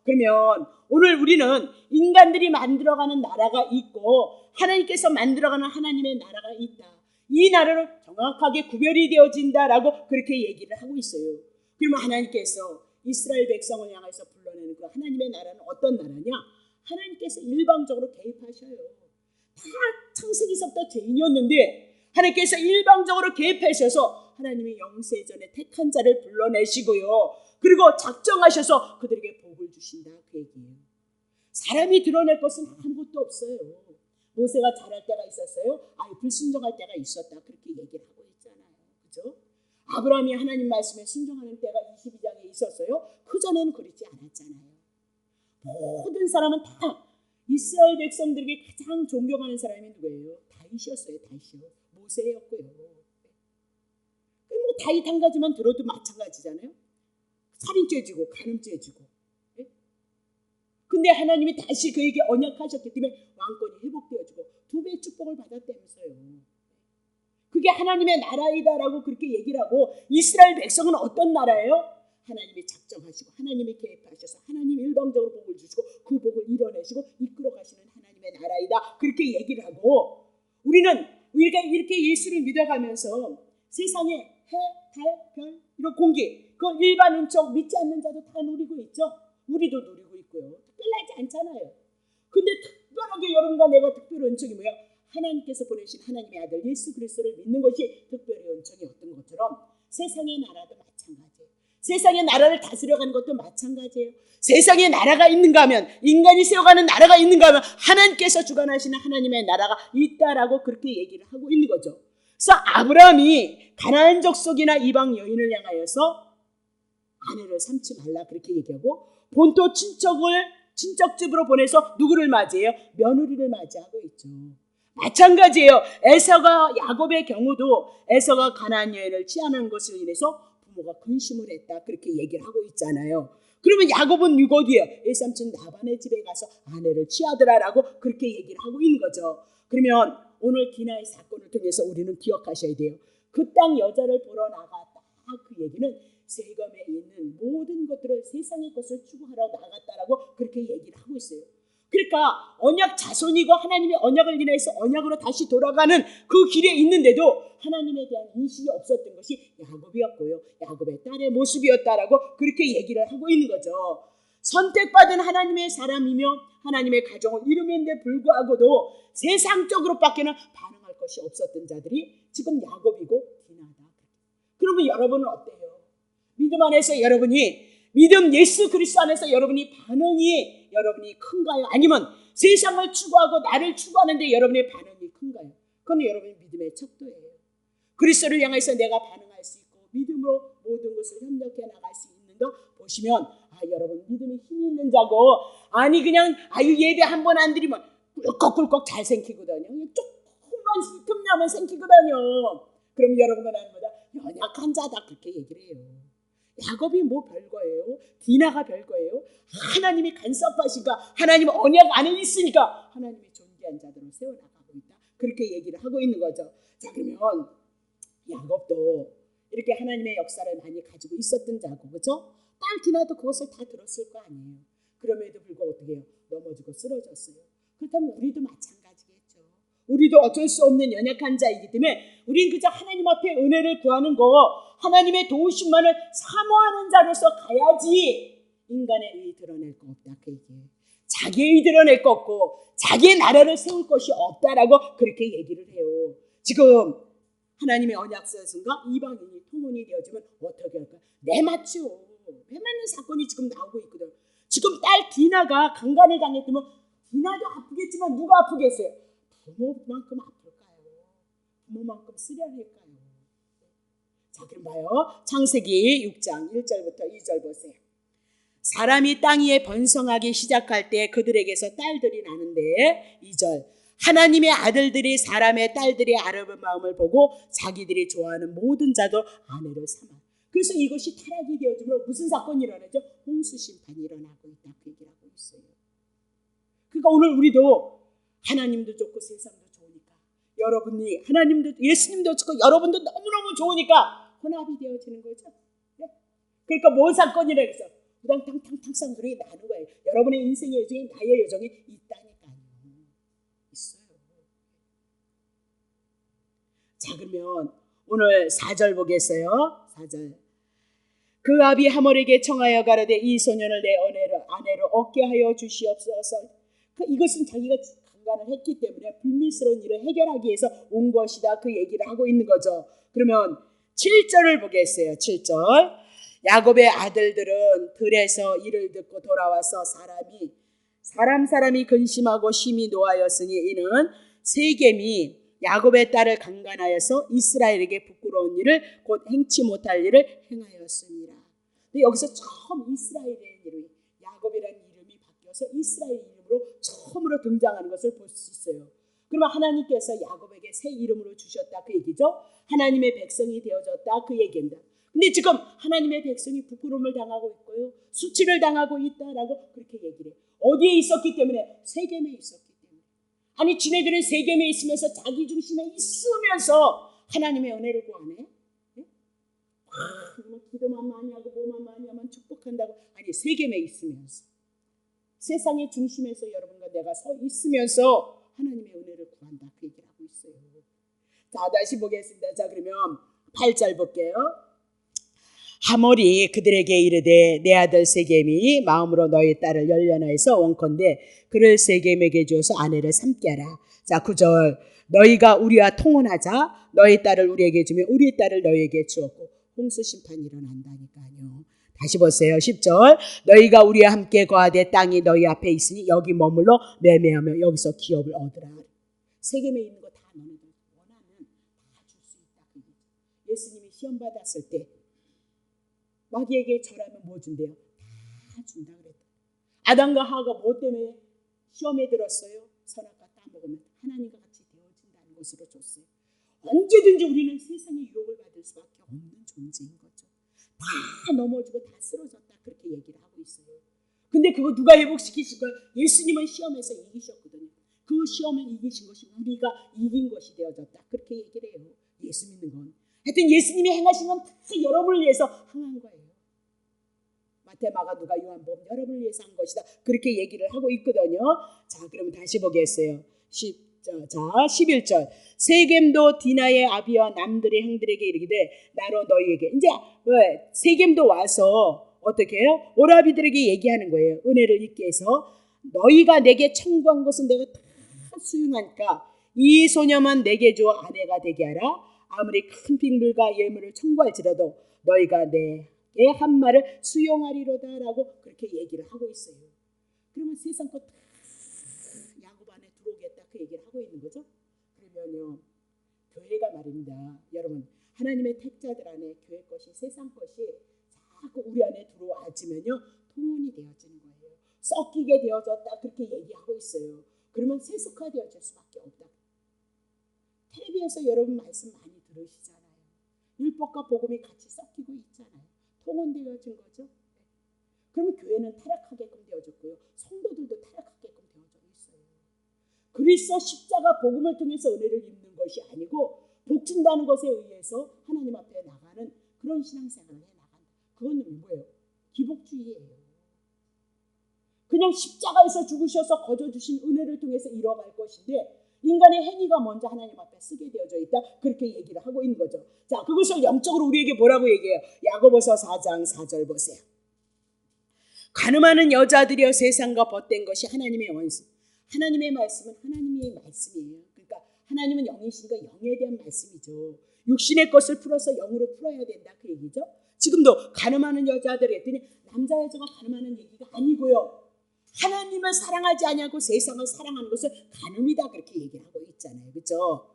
그러면 오늘 우리는 인간들이 만들어가는 나라가 있고 하나님께서 만들어가는 하나님의 나라가 있다. 이 나라로 정확하게 구별이 되어진다라고 그렇게 얘기를 하고 있어요. 그러면 하나님께서 이스라엘 백성을 향해서 불러내는 그 하나님의 나라는 어떤 나라냐? 하나님께서 일방적으로 개입하셔요. 다 창세기서부터 죄인이었는데 하나님께서 일방적으로 개입하셔서 하나님이 영세전에 택한 자를 불러내시고요. 그리고 작정하셔서 그들에게 복을 주신다 그 얘기예요. 사람이 드러낼 것은 아무것도 없어요. 모세가 잘할 때가 있었어요. 불순종할 때가 있었다. 그렇게 얘기를 하고 있잖아요. 그죠? 아브라함이 하나님 말씀에 순종하는 때가 22장에 있었어요. 그전에는 그렇지 않았잖아요. 모든 사람은 다 이스라엘 백성들에게 가장 존경하는 사람이 누구예요? 다윗이었어요. 다윗이요. 모세였고요. 뭐 다윗 한 가지만 들어도 마찬가지잖아요. 살인죄 지고 간음죄 지고. 근데 하나님이 다시 그에게 언약하셨기 때문에 왕권이 회복되어지고 2배의 축복을 받았다면서요. 그게 하나님의 나라이다라고 그렇게 얘기를 하고, 이스라엘 백성은 어떤 나라예요? 하나님이 작정하시고 하나님이 개입하셔서 하나님이 일방적으로 복을 주시고 그 복을 이뤄내시고 이끌어 가시는 하나님의 나라이다. 그렇게 얘기를 하고, 우리가 이렇게 예수를 믿어가면서 세상에 해, 달, 별 이런 공기, 그 일반 은총 믿지 않는 자도 다 누리고 있죠. 우리도 누리고 있고요. 특별하지 않잖아요. 근데 특별하게 여러분과 내가 특별한 은총이 뭐야? 하나님께서 보내신 하나님의 아들 예수 그리스도를 믿는 것이 특별히 은총이었던 것처럼 세상의 나라도 마찬가지예요. 세상의 나라를 다스려가는 것도 마찬가지예요. 세상에 나라가 있는가 하면, 인간이 세워가는 나라가 있는가 하면 하나님께서 주관하시는 하나님의 나라가 있다라고 그렇게 얘기를 하고 있는 거죠. 그래서 아브라함이 가나안 족속이나 이방 여인을 향하여서 아내를 삼지 말라 그렇게 얘기하고, 본토 친척집으로 보내서 누구를 맞이해요? 며느리를 맞이하고 있죠. 마찬가지예요. 에서가 야곱의 경우도 에서가 가나안 여인을 취하는 것을 인해서 부모가 근심을 했다 그렇게 얘기를 하고 있잖아요. 그러면 야곱은 어디에? 외삼촌 라반의 집에 가서 아내를 취하더라라고 그렇게 얘기를 하고 있는 거죠. 그러면 오늘 디나의 사건을 통해서 우리는 기억하셔야 돼요. 그 땅 여자를 보러 나갔다. 그 얘기는 세겜에 있는 모든 것들을, 세상의 것을 추구하러 나갔다라고 그렇게 얘기를 하고 있어요. 그러니까 언약 자손이고 하나님의 언약을 인해서 언약으로 다시 돌아가는 그 길에 있는데도 하나님에 대한 인식이 없었던 것이 야곱이었고요. 야곱의 딸의 모습이었다라고 그렇게 얘기를 하고 있는 거죠. 선택받은 하나님의 사람이며 하나님의 가정을 이루는데 불구하고도 세상적으로밖에는 반응할 것이 없었던 자들이 지금 야곱이고 디나다. 그러면 여러분은 어때요? 믿음 안에서 믿음 예수 그리스도 안에서 여러분이 반응이 여러분이 큰가요? 아니면 세상을 추구하고 나를 추구하는데 여러분의 반응이 큰가요? 그건 여러분의 믿음의 척도예요. 그리스도를 향해서 내가 반응할 수 있고 믿음으로 모든 것을 협력해 나갈 수 있는가 보시면, 여러분 믿음이 힘이 있는 자고, 그냥 예배 한 번 안 드리면 꿀꺽꿀꺽 잘 생기거든요. 조금만 틈나면 생기거든요. 그럼 여러분은 아는 거다. 연약한 자다 그렇게 얘기를 해요. 야곱이 뭐 별거예요? 디나가 별거예요? 하나님이 간섭하시니까, 하나님 언약 안에 있으니까 하나님이 존귀한 자들을 세워나가고 있다 그렇게 얘기를 하고 있는 거죠. 자, 그러면 야곱도 이렇게 하나님의 역사를 많이 가지고 있었던 자고, 그렇죠? 딸 디나도 그것을 다 들었을 거 아니에요. 그럼에도 불구하고 어떻게 해요? 넘어지고 쓰러졌어요. 그렇다면 우리도 마찬가지겠죠. 우리도 어쩔 수 없는 연약한 자이기 때문에 우린 그저 하나님 앞에 은혜를 구하는 거, 하나님의 도우심만을 사모하는 자로서 가야지 인간의 의 드러낼 거 없다 그 얘기예요. 자기의 의 드러낼 거 없고 자기의 나라를 세울 것이 없다라고 그렇게 얘기를 해요. 지금 하나님의 언약서에서인가 이방인이 통혼이 되어지면 어떻게 할까? 내 맞죠. 매 맞는 사건이 지금 나오고 있거든. 지금 딸 디나가 강간을 당했다면 디나도 아프겠지만 누가 아프겠어요? 부모만큼 아플까요? 부모만큼 쓰려할까요? 자, 그럼 봐요. 창세기 6장 1절부터 2절 보세요. 사람이 땅 위에 번성하기 시작할 때 그들에게서 딸들이 나는데, 2절, 하나님의 아들들이 사람의 딸들의 아름다운 마음을 보고 자기들이 좋아하는 모든 자도 아내를 삼아. 그래서 이것이 타락이 되어지면 무슨 사건이 일어나죠? 홍수 심판이 일어나고 있다 그 얘기를 하고 있어요. 그러니까 오늘 우리도 하나님도 좋고 세상도 좋으니까, 여러분이 하나님도 예수님도 좋고 여러분도 너무너무 좋으니까 혼합이 되어지는 거죠. 네? 그러니까 뭔 사건이라 해서 우당탕탕탕 소리 나는 거예요. 여러분의 인생의 여정이 나의 여정이 있다니까요. 있어요. 자, 그러면 오늘 4절 보겠어요. 4절. 그 아비 하몰에게 청하여 가로되 이 소년을 내 아내로 얻게 하여 주시옵소서. 이것은 자기가 강간을 했기 때문에 불미스러운 일을 해결하기 위해서 온 것이다. 그 얘기를 하고 있는 거죠. 그러면 7절을 보겠어요. 7절. 야곱의 아들들은 들에서 이를 듣고 돌아와서 사람이 근심하고 심히 노하였으니 이는 세겜이 야곱의 딸을 강간하여서 이스라엘에게 부끄러운 일을 곧 행치 못할 일을 행하였습니다. 근데 여기서 처음 이스라엘의 이름이 야곱이라는 이름이 바뀌어서 이스라엘 이름으로 처음으로 등장하는 것을 볼 수 있어요. 그러면 하나님께서 야곱에게 새 이름으로 주셨다 그 얘기죠. 하나님의 백성이 되어졌다 그 얘기입니다. 근데 지금 하나님의 백성이 부끄러움을 당하고 있고요. 수치를 당하고 있다라고 그렇게 얘기를 해요. 어디에 있었기 때문에? 세겜에 있었기 때문에. 아니 지네들은 세겜에 있으면서 자기 중심에 있으면서 하나님의 은혜를 구하네. 네? 기도만 많이 하고 뭐만 많이 하면 축복한다고. 아니 세겜에 있으면서 세상의 중심에서 여러분과 내가 서 있으면서 하나님의 은혜를 구한다 그 얘기를 하고 있어요. 자 다시 보겠습니다. 자 그러면 8절 볼게요. 하몰이 그들에게 이르되 내 아들 세겜이 마음으로 너희 딸을 열련하여서 원컨대 그를 세겜에게 주어서 아내를 삼게 하라. 자 9절. 너희가 우리와 통혼하자. 너희 딸을 우리에게 주면 우리 딸을 너희에게 주었고 홍수 심판이 일어난다니까요. 다시 보세요. 10절. 너희가 우리와 함께 거하되 땅이 너희 앞에 있으니 여기 머물러 매매하며 여기서 기업을 얻으라. 세겜에 있는 거 다 너희들 원하면 다 줄 수 있다. 예수님이 시험 받았을 때 마귀에게 절하면 뭐 준대요? 다 준다 그랬다. 아담과 하와가 뭐 때문에 시험에 들었어요? 선악과 따먹으면 하나님과 같이 되어진다는 것으로 줬어요. 언제든지 우리는 세상의 유혹을 받을 수밖에 없는 존재인 거죠. 다 넘어지고 다 쓰러졌다 그렇게 얘기를 하고 있어요. 근데 그거 누가 회복시키실 거예요? 예수님은 시험에서 이기셨거든요. 그 시험을 이기신 것이 우리가 이긴 것이 되어졌다 그렇게 얘기를 해요. 예수 믿는 건. 하여튼 예수님이 행하신 건 다 여러분을 위해서 행한 거예요. 마태, 마가, 누가, 요한복음 여러분을 위해서 한 것이다 그렇게 얘기를 하고 있거든요. 자 그러면 다시 보겠어요. 11절. 세겜도 디나의 아비와 남들의 형들에게 이르기를 나로 너희에게 이제 세겜도 와서 어떻게 해요? 오라비들에게 얘기하는 거예요. 은혜를 잊게 해서 너희가 내게 청구한 것은 내가 다 수용하니까 이 소녀만 내게 주어 아내가 되게 하라. 아무리 큰 빈물과 예물을 청구할지라도 너희가 내게 한 말을 수용하리로다라고 그렇게 얘기를 하고 있어요. 그러면 세상 것 다 야곱 안에 들어오겠다 그 얘기를 하고 있는 거죠. 그러면요 교회가 말입니다. 여러분 하나님의 택자들 안에 교회 것이 세상 것이 자꾸 우리 안에 들어와지면요 통혼이 되어지는 거예요. 섞이게 되어졌다 그렇게 얘기하고 있어요. 그러면 세속화되어질 수밖에 없다. 텔레비에서 여러분 말씀 많이 들으시잖아요. 율법과 복음이 같이 섞이고 있잖아요. 통혼되어진 거죠. 그러면 교회는 타락하게끔 되어졌고요. 성도들도 타락하게끔 되어져 있어요. 그리스도 십자가 복음을 통해서 은혜를 입는 것이 아니고 복준다는 것에 의해서 하나님 앞에 나가는 그런 신앙생활을 해나간다. 그건 뭐예요? 기복주의예요. 그냥 십자가에서 죽으셔서 거저주신 은혜를 통해서 이뤄갈 것인데 인간의 행위가 먼저 하나님 앞에 쓰게 되어져 있다. 그렇게 얘기를 하고 있는 거죠. 자, 그것을 영적으로 우리에게 뭐라고 얘기해요? 야고보서 4장 4절 보세요. 가늠하는 여자들이여 세상과 벗된 것이 하나님의 원수. 하나님의 말씀은 하나님의 말씀이에요. 그러니까 하나님은 영이신가 영에 대한 말씀이죠. 육신의 것을 풀어서 영으로 풀어야 된다 그 얘기죠. 지금도 가늠하는 여자들 했더니 남자 여자가 가늠하는 얘기가 아니고요. 하나님을 사랑하지 아니하고 세상을 사랑하는 것을 간음이다 그렇게 얘기를 하고 있잖아요. 그렇죠?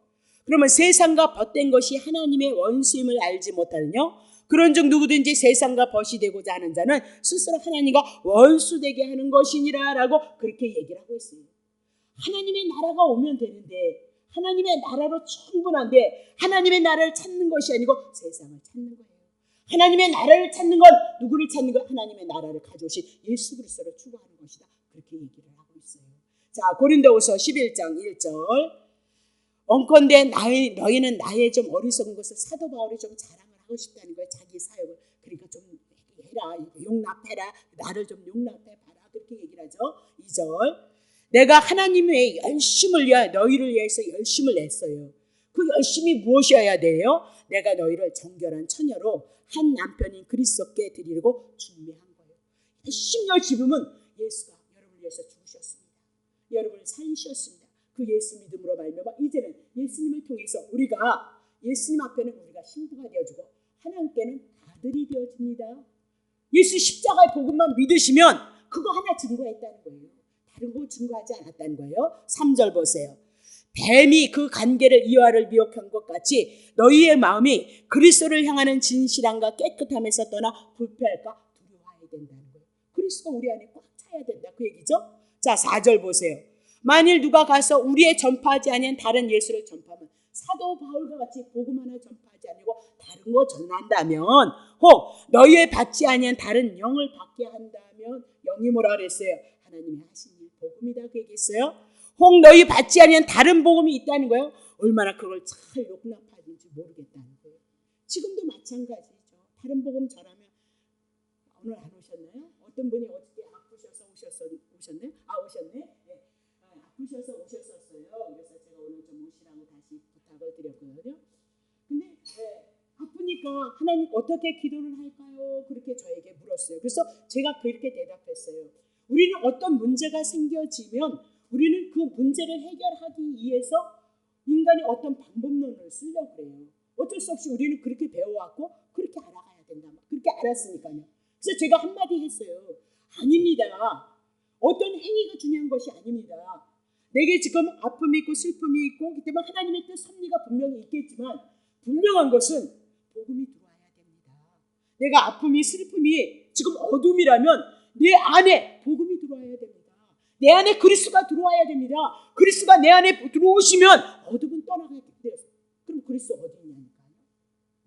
그러면 세상과 벗된 것이 하나님의 원수임을 알지 못하느냐? 그런즉 누구든지 세상과 벗이 되고자 하는 자는 스스로 하나님과 원수되게 하는 것이니라라고 그렇게 얘기를 하고 있어요. 하나님의 나라가 오면 되는데 하나님의 나라로 충분한데 하나님의 나라를 찾는 것이 아니고 세상을 찾는 거예요. 하나님의 나라를 찾는 건 누구를 찾는 건 하나님의 나라를 가져오신 예수 그리스도를 추구하는 것이다. 그렇게 얘기를 하고 있어요. 자, 고린도후서 11장 1절. 원컨대 너희는 나의 좀 어리석은 것을 사도 바울이 좀 자랑을 하고 싶다는 거예요. 자기 사역을. 그러니까 좀 해라. 용납해라. 나를 좀 용납해봐라. 그렇게 얘기를 하죠. 2절. 내가 하나님의 열심을 위하여 너희를 위해서 열심을 냈어요. 그 열심이 무엇이어야 돼요? 내가 너희를 정결한 처녀로 한 남편인 그리스도께 드리려고 준비한 거예요. 열심히 예수가 여러분을 위해서 죽으셨습니다. 여러분을 살리셨습니다. 그 예수 믿음으로 말미암아 이제는 예수님을 통해서 우리가 예수님 앞에는 우리가 신부가 되어주고 하나님께는 아들이 되어집니다. 예수 십자가의 복음만 믿으시면 그거 하나 증거했다는 거예요. 다른 거 증거하지 않았다는 거예요. 3절 보세요. 뱀이 그 간계를 이와를 미혹한 것 같이 너희의 마음이 그리스도를 향하는 진실함과 깨끗함에서 떠나 불패할까 두려워해야 된다는 거예요. 그리스도가 우리 안에 꽉 차야 된다 그 얘기죠. 자 4절 보세요. 만일 누가 가서 우리의 전파하지 아니한 다른 예수를 전파하면 사도 바울과 같이 복음 하나 전파하지 아니고 다른 거 전한다면 혹 너희의 받지 아니한 다른 영을 받게 한다면 영이 뭐라 그랬어요? 하나님이 하신 일 복음이다 그 얘기했어요. 혹 너희 받지 아니한 다른 복음이 있다는 거예요. 얼마나 그걸 잘 용납하는지 모르겠다는 거예요. 지금도 마찬가지죠. 다른 복음 전하면 오늘 안 오셨나요? 어떤 분이 어저께 아프셔서 오셨네? 오셨네? 네. 아프셔서 오셨었어요. 그래서 제가 오늘 좀 오시라고 다시 부탁을 드렸거든요. 근데 아프니까 하나님 어떻게 기도를 할까요? 그렇게 저에게 물었어요. 그래서 제가 그렇게 대답했어요. 우리는 어떤 문제가 생겨지면 우리는 그 문제를 해결하기 위해서 인간이 어떤 방법론을 쓰려고 그래요. 어쩔 수 없이 우리는 그렇게 배워왔고 그렇게 알아가야 된다. 그렇게 알았으니까요. 그래서 제가 한마디 했어요. 아닙니다. 어떤 행위가 중요한 것이 아닙니다. 내게 지금 아픔이 있고 슬픔이 있고 그렇기 때문에 하나님의 뜻 섭리가 분명히 있겠지만 분명한 것은 복음이 들어와야 됩니다. 내가 아픔이 슬픔이 지금 어둠이라면 내 안에 복음이 들어와야 됩니다. 내 안에 그리스도가 들어와야 됩니다. 그리스도가 내 안에 들어오시면 어둠은 떠나가게 돼요. 그럼 그리스도 어디 있냐니까요.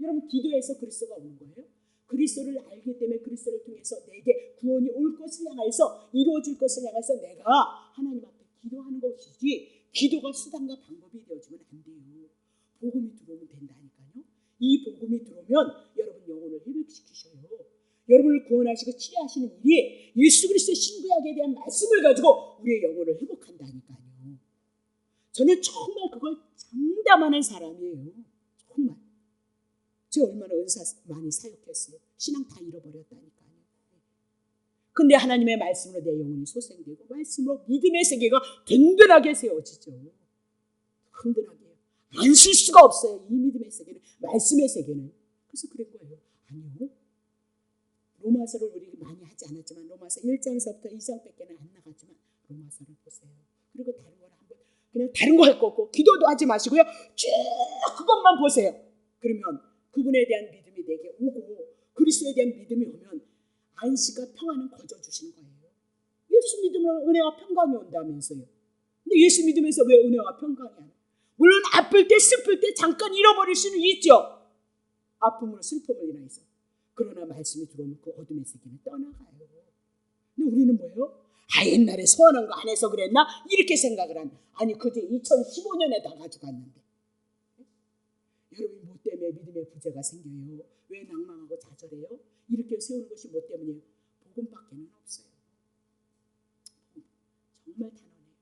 여러분 기도해서 그리스도가 오는 거예요. 그리스도를 알기 때문에 그리스도를 통해서 내게 구원이 올 것을 향해서 이루어질 것을 향해서 내가 하나님 앞에 기도하는 것이지 기도가 수단과 방법이 되어지면 안 돼요. 복음이 들어오면 된다니까요. 이 복음이 들어오면 여러분 영혼을 회복시키셔요. 여러분을 구원하시고 치료하시는 일이 예수 그리스도의 신구약에 대한 말씀을 가지고 우리의 영혼을 회복한다니까요. 저는 정말 그걸 장담하는 사람이에요. 정말. 제가 얼마나 은사 많이 사역했어요. 신앙 다 잃어버렸다니까요. 근데 하나님의 말씀으로 내 영혼이 소생되고 말씀으로 믿음의 세계가 든든하게 세워지죠. 든든하게. 안 쓸 수가 없어요. 이 믿음의 세계는. 말씀의 세계는. 그래서 그런 거예요. 아니요. 로마서를 우리 많이 하지 않았지만 로마서 1장서부터 2장밖에는 안 나갔지만 로마서를 보세요. 그리고 다른 거를 한번 그냥 다른 거 할 거 없고 기도도 하지 마시고요. 쭉 그것만 보세요. 그러면 그분에 대한 믿음이 내게 오고 그리스도에 대한 믿음이 오면 안식과 평안은 거저주시는 거예요. 예수 믿으면 은혜와 평강이 온다면서요. 근데 예수 믿으면서 왜 은혜와 평강이 안 와요? 물론 아플 때 슬플 때 잠깐 잃어버릴 수는 있죠. 아픔으로 슬픔을 인해서. 그러나 말씀이 들어오면 그 어둠의 세계는 떠나가요. 근데 우리는 뭐예요? 옛날에 소원한 거 안 해서 그랬나? 이렇게 생각을 한다. 아니 그게 2015년에 다 가져갔는데. 여러분이 뭐 때문에 믿음의 부재가 생겨요? 왜 낭망하고 좌절해요? 이렇게 세우는 것이 뭐 때문이에요? 복음밖에는 없어요. 정말 단언해요.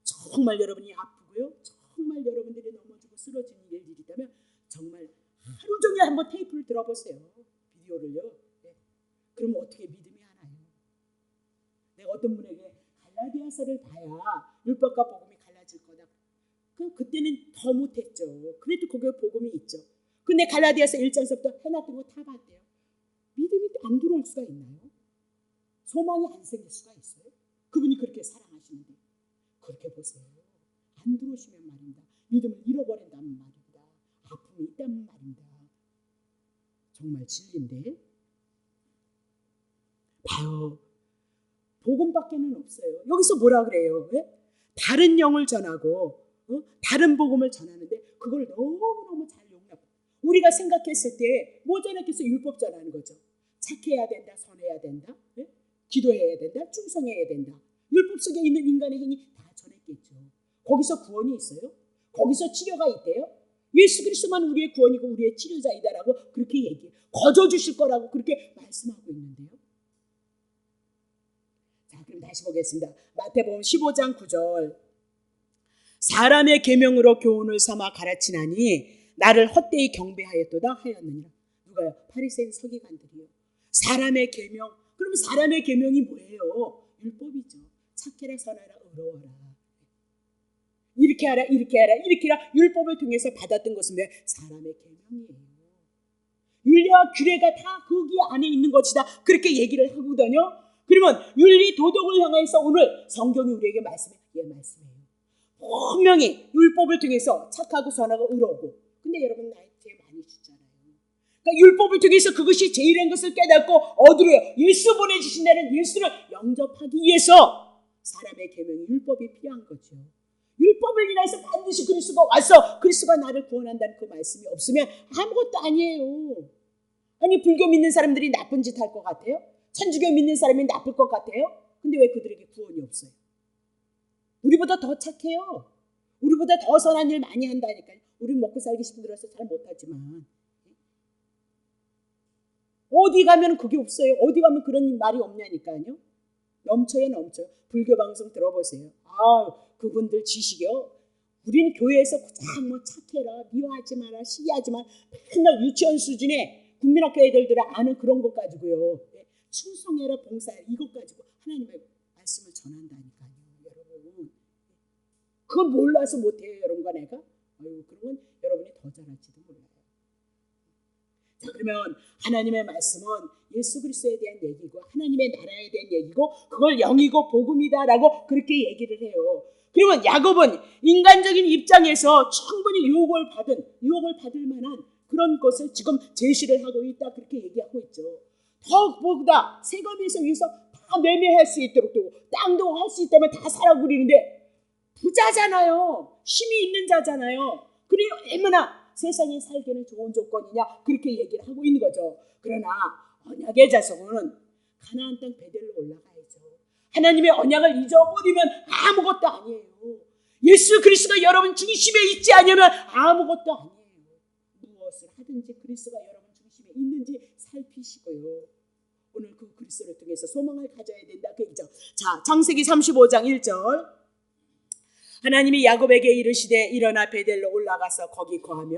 정말 여러분이 아프고요. 정말 여러분들이 넘어지고 쓰러지는 일들이 있다면 정말 하루 종일 한번 테이프를 들어보세요. 비디오를요. 네. 그러면 어떻게 믿음이 안 와요? 내가 어떤 분에게 갈라디아서를 봐야 율법과 복음이 갈라질 거다. 그때는 더 못했죠. 그래도 거기에 복음이 있죠. 근데 갈라디아서 1장서부터 해놨던 거 다 봤대요. 믿음이 안 들어올 수가 있나요? 소망이 안 생길 수가 있어요? 그분이 그렇게 사랑하시는데 그렇게 보세요. 안 들어오시면 말입니다. 믿음을 잃어버린다는 말입니다. 아픔이 있다는 말입니다. 정말 진리인데 봐요. 복음밖에는 없어요. 여기서 뭐라 그래요? 왜? 다른 영을 전하고 다른 복음을 전하는데 그걸 너무너무 잘 용납. 우리가 생각했을 때 뭐 전했겠어요? 율법 전하는 거죠. 착해야 된다, 선해야 된다, 네? 기도해야 된다, 충성해야 된다. 율법 속에 있는 인간의 행위 다 전했겠죠. 거기서 구원이 있어요? 거기서 치료가 있대요? 예수 그리스도만 우리의 구원이고 우리의 치료자이다라고 그렇게 얘기해요. 거저주실 거라고 그렇게 말씀하고 있는데요. 자, 그럼 다시 보겠습니다. 마태복음 15장 9절. 사람의 계명으로 교훈을 삼아 가르치나니 나를 헛되이 경배하였도다 하였느니라. 누가요? 바리새인 서기관들이요. 사람의 계명. 그럼 사람의 계명이 뭐예요? 율법이죠. 착해라 선하라 의로워라. 이렇게 하라, 이렇게 하라, 이렇게 하라. 율법을 통해서 받았던 것은 왜? 사람의 계명이에요. 윤리와 규례가 다 거기 안에 있는 것이다. 그렇게 얘기를 하거든요. 그러면 윤리 도덕을 향해서 오늘 성경이 우리에게 말씀해요. 말씀이에요. 분명히 율법을 통해서 착하고 선하고 의로우고. 근데 여러분 나이 제일 많이 주잖아요. 그러니까 율법을 통해서 그것이 제일한 것을 깨닫고 어디로요? 예수 보내주신다는 예수를 영접하기 위해서 사람의 계명이 율법이 필요한 거죠. 율법을 인해서 반드시 그리스도가 와서 그리스도가 나를 구원한다는 그 말씀이 없으면 아무것도 아니에요. 아니 불교 믿는 사람들이 나쁜 짓 할 것 같아요? 천주교 믿는 사람이 나쁠 것 같아요? 근데 왜 그들에게 구원이 없어요? 우리보다 더 착해요. 우리보다 더 선한 일 많이 한다니까요. 우리는 먹고 살기 힘들어서 잘 못하지만 어디 가면 그게 없어요. 어디 가면 그런 말이 없냐니까요. 넘쳐요, 넘쳐요. 불교 방송 들어보세요. 그분들 지식이요. 우린 교회에서 그냥 뭐 착해라, 미워하지 마라, 시기하지 마라. 맨날 유치원 수준의 국민학교 애들들이 아는 그런 것 가지고요. 충성해라, 봉사해라, 이것 가지고 하나님의 말씀을 전한다니까요. 여러분. 그걸 몰라서 못해요, 여러분과 내가? 그러면 여러분이 더 잘할지도 몰라요. 자, 그러면 하나님의 말씀은 예수 그리스도에 대한 얘기고 하나님의 나라에 대한 얘기고 그걸 영이고 복음이다라고 그렇게 얘기를 해요. 그러면 야곱은 인간적인 입장에서 충분히 유혹을 받을 만한 그런 것을 지금 제시를 하고 있다 그렇게 얘기하고 있죠. 더보다 세금에서 위해서 다 매매할 수 있도록 또 땅도 할 수 있다면 다 사라고 그러는데 부자잖아요. 힘이 있는 자잖아요. 그리고 얼마나 세상에 살기는 좋은 조건이냐 그렇게 얘기를 하고 있는 거죠. 그러나 언약의 자손은 가나안 땅 베델로 올라가야죠. 하나님의 언약을 잊어버리면 아무것도 아니에요. 예수 그리스도가 여러분 중심에 있지 않으면 아무것도 아니에요. 무엇을 하든지 그리스도가 여러분 중심에 있는지 살피시고요. 오늘 그 그리스도를 통해서 소망을 가져야 된다 그 얘기죠. 자, 창세기 35장 1절 하나님이 야곱에게 이르시되 일어나 베델로 올라가서 거기 거하며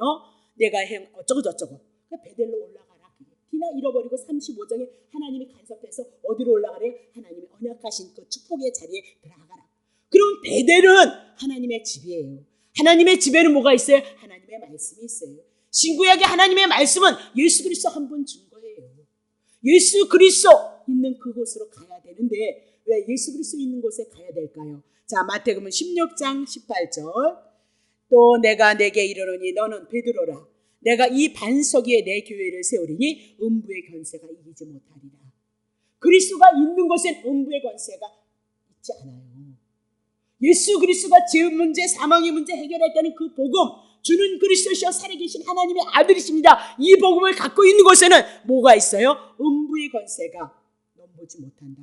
내가 행 어쩌고 저쩌고 베델로 올라가라. 기나 잃어버리고 35장에 하나님이 간섭해서 어디로 올라가래? 하나님이 언약하신 그 축복의 자리에 들어가라. 그럼 베델은 하나님의 집이에요. 하나님의 집에는 뭐가 있어요? 하나님의 말씀이 있어요. 신구약의 하나님의 말씀은 예수 그리스도 한 분 준 거예요. 예수 그리스도 있는 그곳으로 가야 되는데 왜 예수 그리스도 있는 곳에 가야 될까요? 자, 마태복음 16장 18절 또 내가 내게 이르노니 너는 베드로라. 내가 이 반석 위에 내 교회를 세우리니 음부의 권세가 이기지 못하리라. 그리스도가 있는 곳엔 음부의 권세가 있지 않아요. 예수 그리스도가 죄 문제, 사망의 문제 해결했다는 그 복음, 주는 그리스도시여 살아계신 하나님의 아들이십니다. 이 복음을 갖고 있는 곳에는 뭐가 있어요? 음부의 권세가 넘보지 못한다.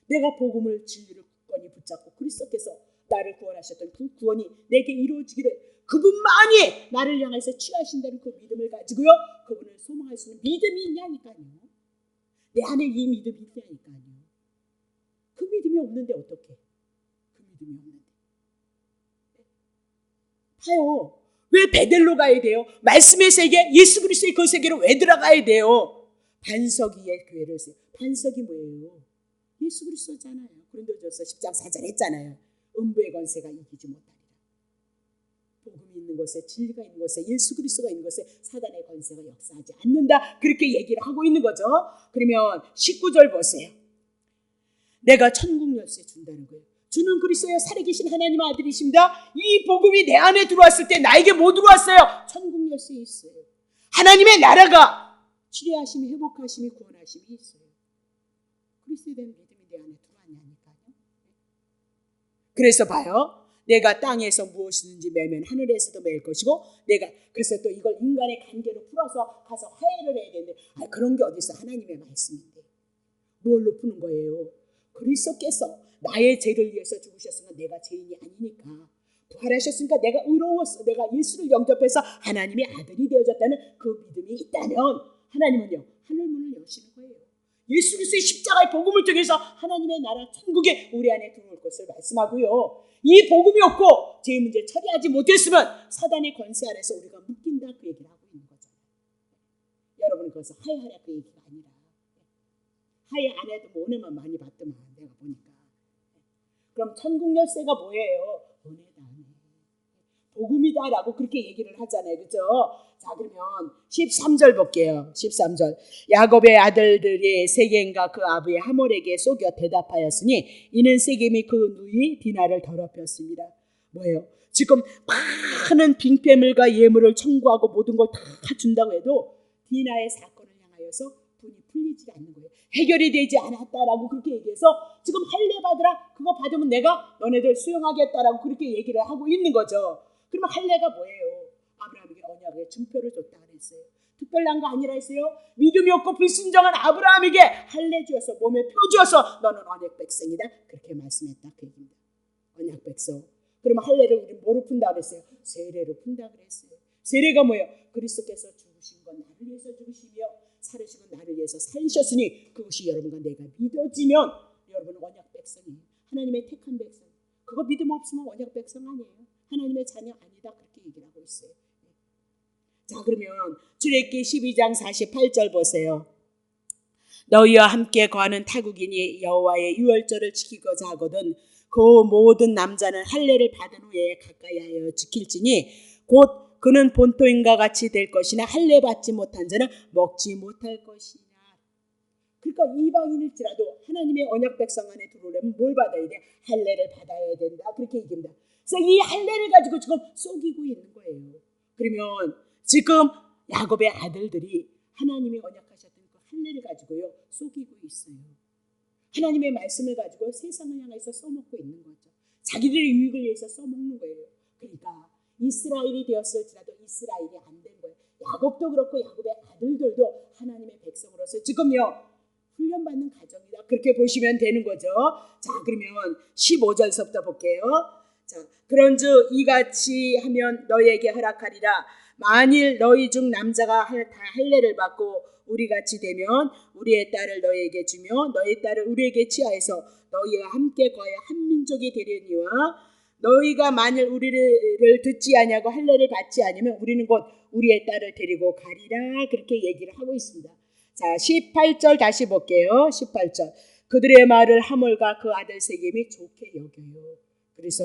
내가 복음을 진리를 굳건히 붙잡고 그리스도께서 나를 구원하셨던 그 구원이 내게 이루어지기를 그분만이 나를 향해서 취하신다는 그 믿음을 가지고요. 그분을 소망할 수 있는 믿음이 있냐니까요. 내 안에 이 믿음이 있냐니까요. 그 믿음이 없는데 어떡해? 그 믿음이 없는데. 봐요. 왜 베델로 가야 돼요? 말씀의 세계, 예수 그리스도의 그 세계로 왜 들어가야 돼요? 반석 위에 교회를 세워. 반석이 뭐예요? 예수 그리스도잖아요. 고린도전서 10장 4절 했잖아요. 음부의 권세가 이기지 못하리라. 복음이 있는 곳에, 진리가 있는 곳에, 예수 그리스도가 있는 곳에 사단의 권세가 역사하지 않는다. 그렇게 얘기를 하고 있는 거죠. 그러면 19절 보세요. 내가 천국 열쇠 준다는 거예요. 주는 그리스도의 살아계신 하나님의 아들이십니다. 이 복음이 내 안에 들어왔을 때 나에게 뭐 들어왔어요? 천국 열쇠 있어요. 하나님의 나라가 치료하심이, 회복하심이, 구원하심이 있어요. 그리스도에 대한 믿음이 내 안에 들어왔냐니까요. 그래서 봐요. 내가 땅에서 무엇이든지 매면 하늘에서도 매일 것이고 내가 그래서 또 이걸 인간의 관계로 풀어서 가서 화해를 해야 되는데 그런 게 어디 있어? 하나님의 말씀인데 뭘로 푸는 거예요? 그리스도께서 나의 죄를 위해서 죽으셨으면 내가 죄인이 아니니까 부활하셨으니까 내가 의로웠어. 내가 예수를 영접해서 하나님의 아들이 되어졌다는 그 믿음이 있다면 하나님은요 하늘문을 여시는 거예요. 예수 그리스도의 십자가의 복음을 통해서 하나님의 나라 천국에 우리 안에 들어올 것을 말씀하고요. 이 복음이 없고 죄 문제 처리하지 못했으면 사단의 권세 아래서 우리가 묶인다 그 얘기를 하고 있는 거잖아요. 여러분 그것은 하야하라 그 얘기가 아니라 하야 안 해도 뭐 은혜만 많이 받더만 내가 보니까. 그럼 천국 열쇠가 뭐예요? 은혜다. 은혜. 분리다라고 그렇게 얘기를 하잖아요. 그죠? 자, 그러면 13절 볼게요. 13절. 야곱의 아들들이 세겜과 그 아버지 하몰에게 속여 대답하였으니 이는 세겜이 그 누이 디나를 더럽혔습니다. 뭐예요? 지금 많은 빙패물과 예물을 청구하고 모든 걸 다 준다고 해도 디나의 사건을 향하여서 분이 풀리지 않는 거예요. 해결이 되지 않았다라고 그렇게 얘기해서 지금 할례 받으라, 그거 받으면 내가 너네들 수용하겠다라고 그렇게 얘기를 하고 있는 거죠. 그러면 할례가 뭐예요? 아브라함에게 언약의 증표를 줬다 그랬어요. 특별한 거 아니라 했어요. 믿음이 없고 불순종한 아브라함에게 할례 주어서 몸에 표 주어서 너는 언약 백성이다 그렇게 말씀했다 그 얘기입니다. 언약 백성. 그러면 할례를 우리 뭐로 푼다 그랬어요? 세례로 푼다 그랬어요. 세례가 뭐예요? 그리스도께서 죽으신 건 나를 위해서 죽으시며 살으신 건 나를 위해서 살으셨으니 그것이 여러분과 내가 믿어지면 여러분은 언약 백성이에요. 하나님의 택한 백성. 그거 믿음 없으면 언약 백성 아니에요. 하나님의 자녀 아니다 그렇게 얘기를 하고 있어요. 자, 그러면 출애굽기 12장 48절 보세요. 너희와 함께 거하는 타국인이 여호와의 유월절을 지키고자 하거든 그 모든 남자는 할례를 받은 후에 가까이 하여 지킬지니 곧 그는 본토인과 같이 될 것이나 할례 받지 못한 자는 먹지 못할 것이냐. 그러니까 이방인일지라도 하나님의 언약 백성 안에 들어오려면 뭘 받아야 돼? 할례를 받아야 된다 그렇게 얘기합니다. 그래서 이 할례를 가지고 지금 속이고 있는 거예요. 그러면 지금 야곱의 아들들이 하나님이 언약하셨던 그 할례를 가지고요 속이고 있어요. 하나님의 말씀을 가지고 세상을 향해서 써먹고 있는 거죠. 자기들의 유익을 위해서 써먹는 거예요. 그러니까 이스라엘이 되었을지라도 이스라엘이 안 된 거예요. 야곱도 그렇고 야곱의 아들들도 하나님의 백성으로서 지금요 훈련받는 가정이다 그렇게 보시면 되는 거죠. 자, 그러면 15절서부터 볼게요. 자, 그런즉 이같이 하면 너희에게 허락하리라. 만일 너희 중 남자가 다 할례를 받고 우리같이 되면 우리의 딸을 너희에게 주며 너희 딸을 우리에게 취하여서 너희와 함께 거하여 한 민족이 되려니와 너희가 만일 우리를 듣지 아니하고 할례를 받지 않으면 우리는 곧 우리의 딸을 데리고 가리라 그렇게 얘기를 하고 있습니다. 자, 18절 다시 볼게요. 18절. 그들의 말을 하몰과 그 아들 세겜이 좋게 여겨요. 그래서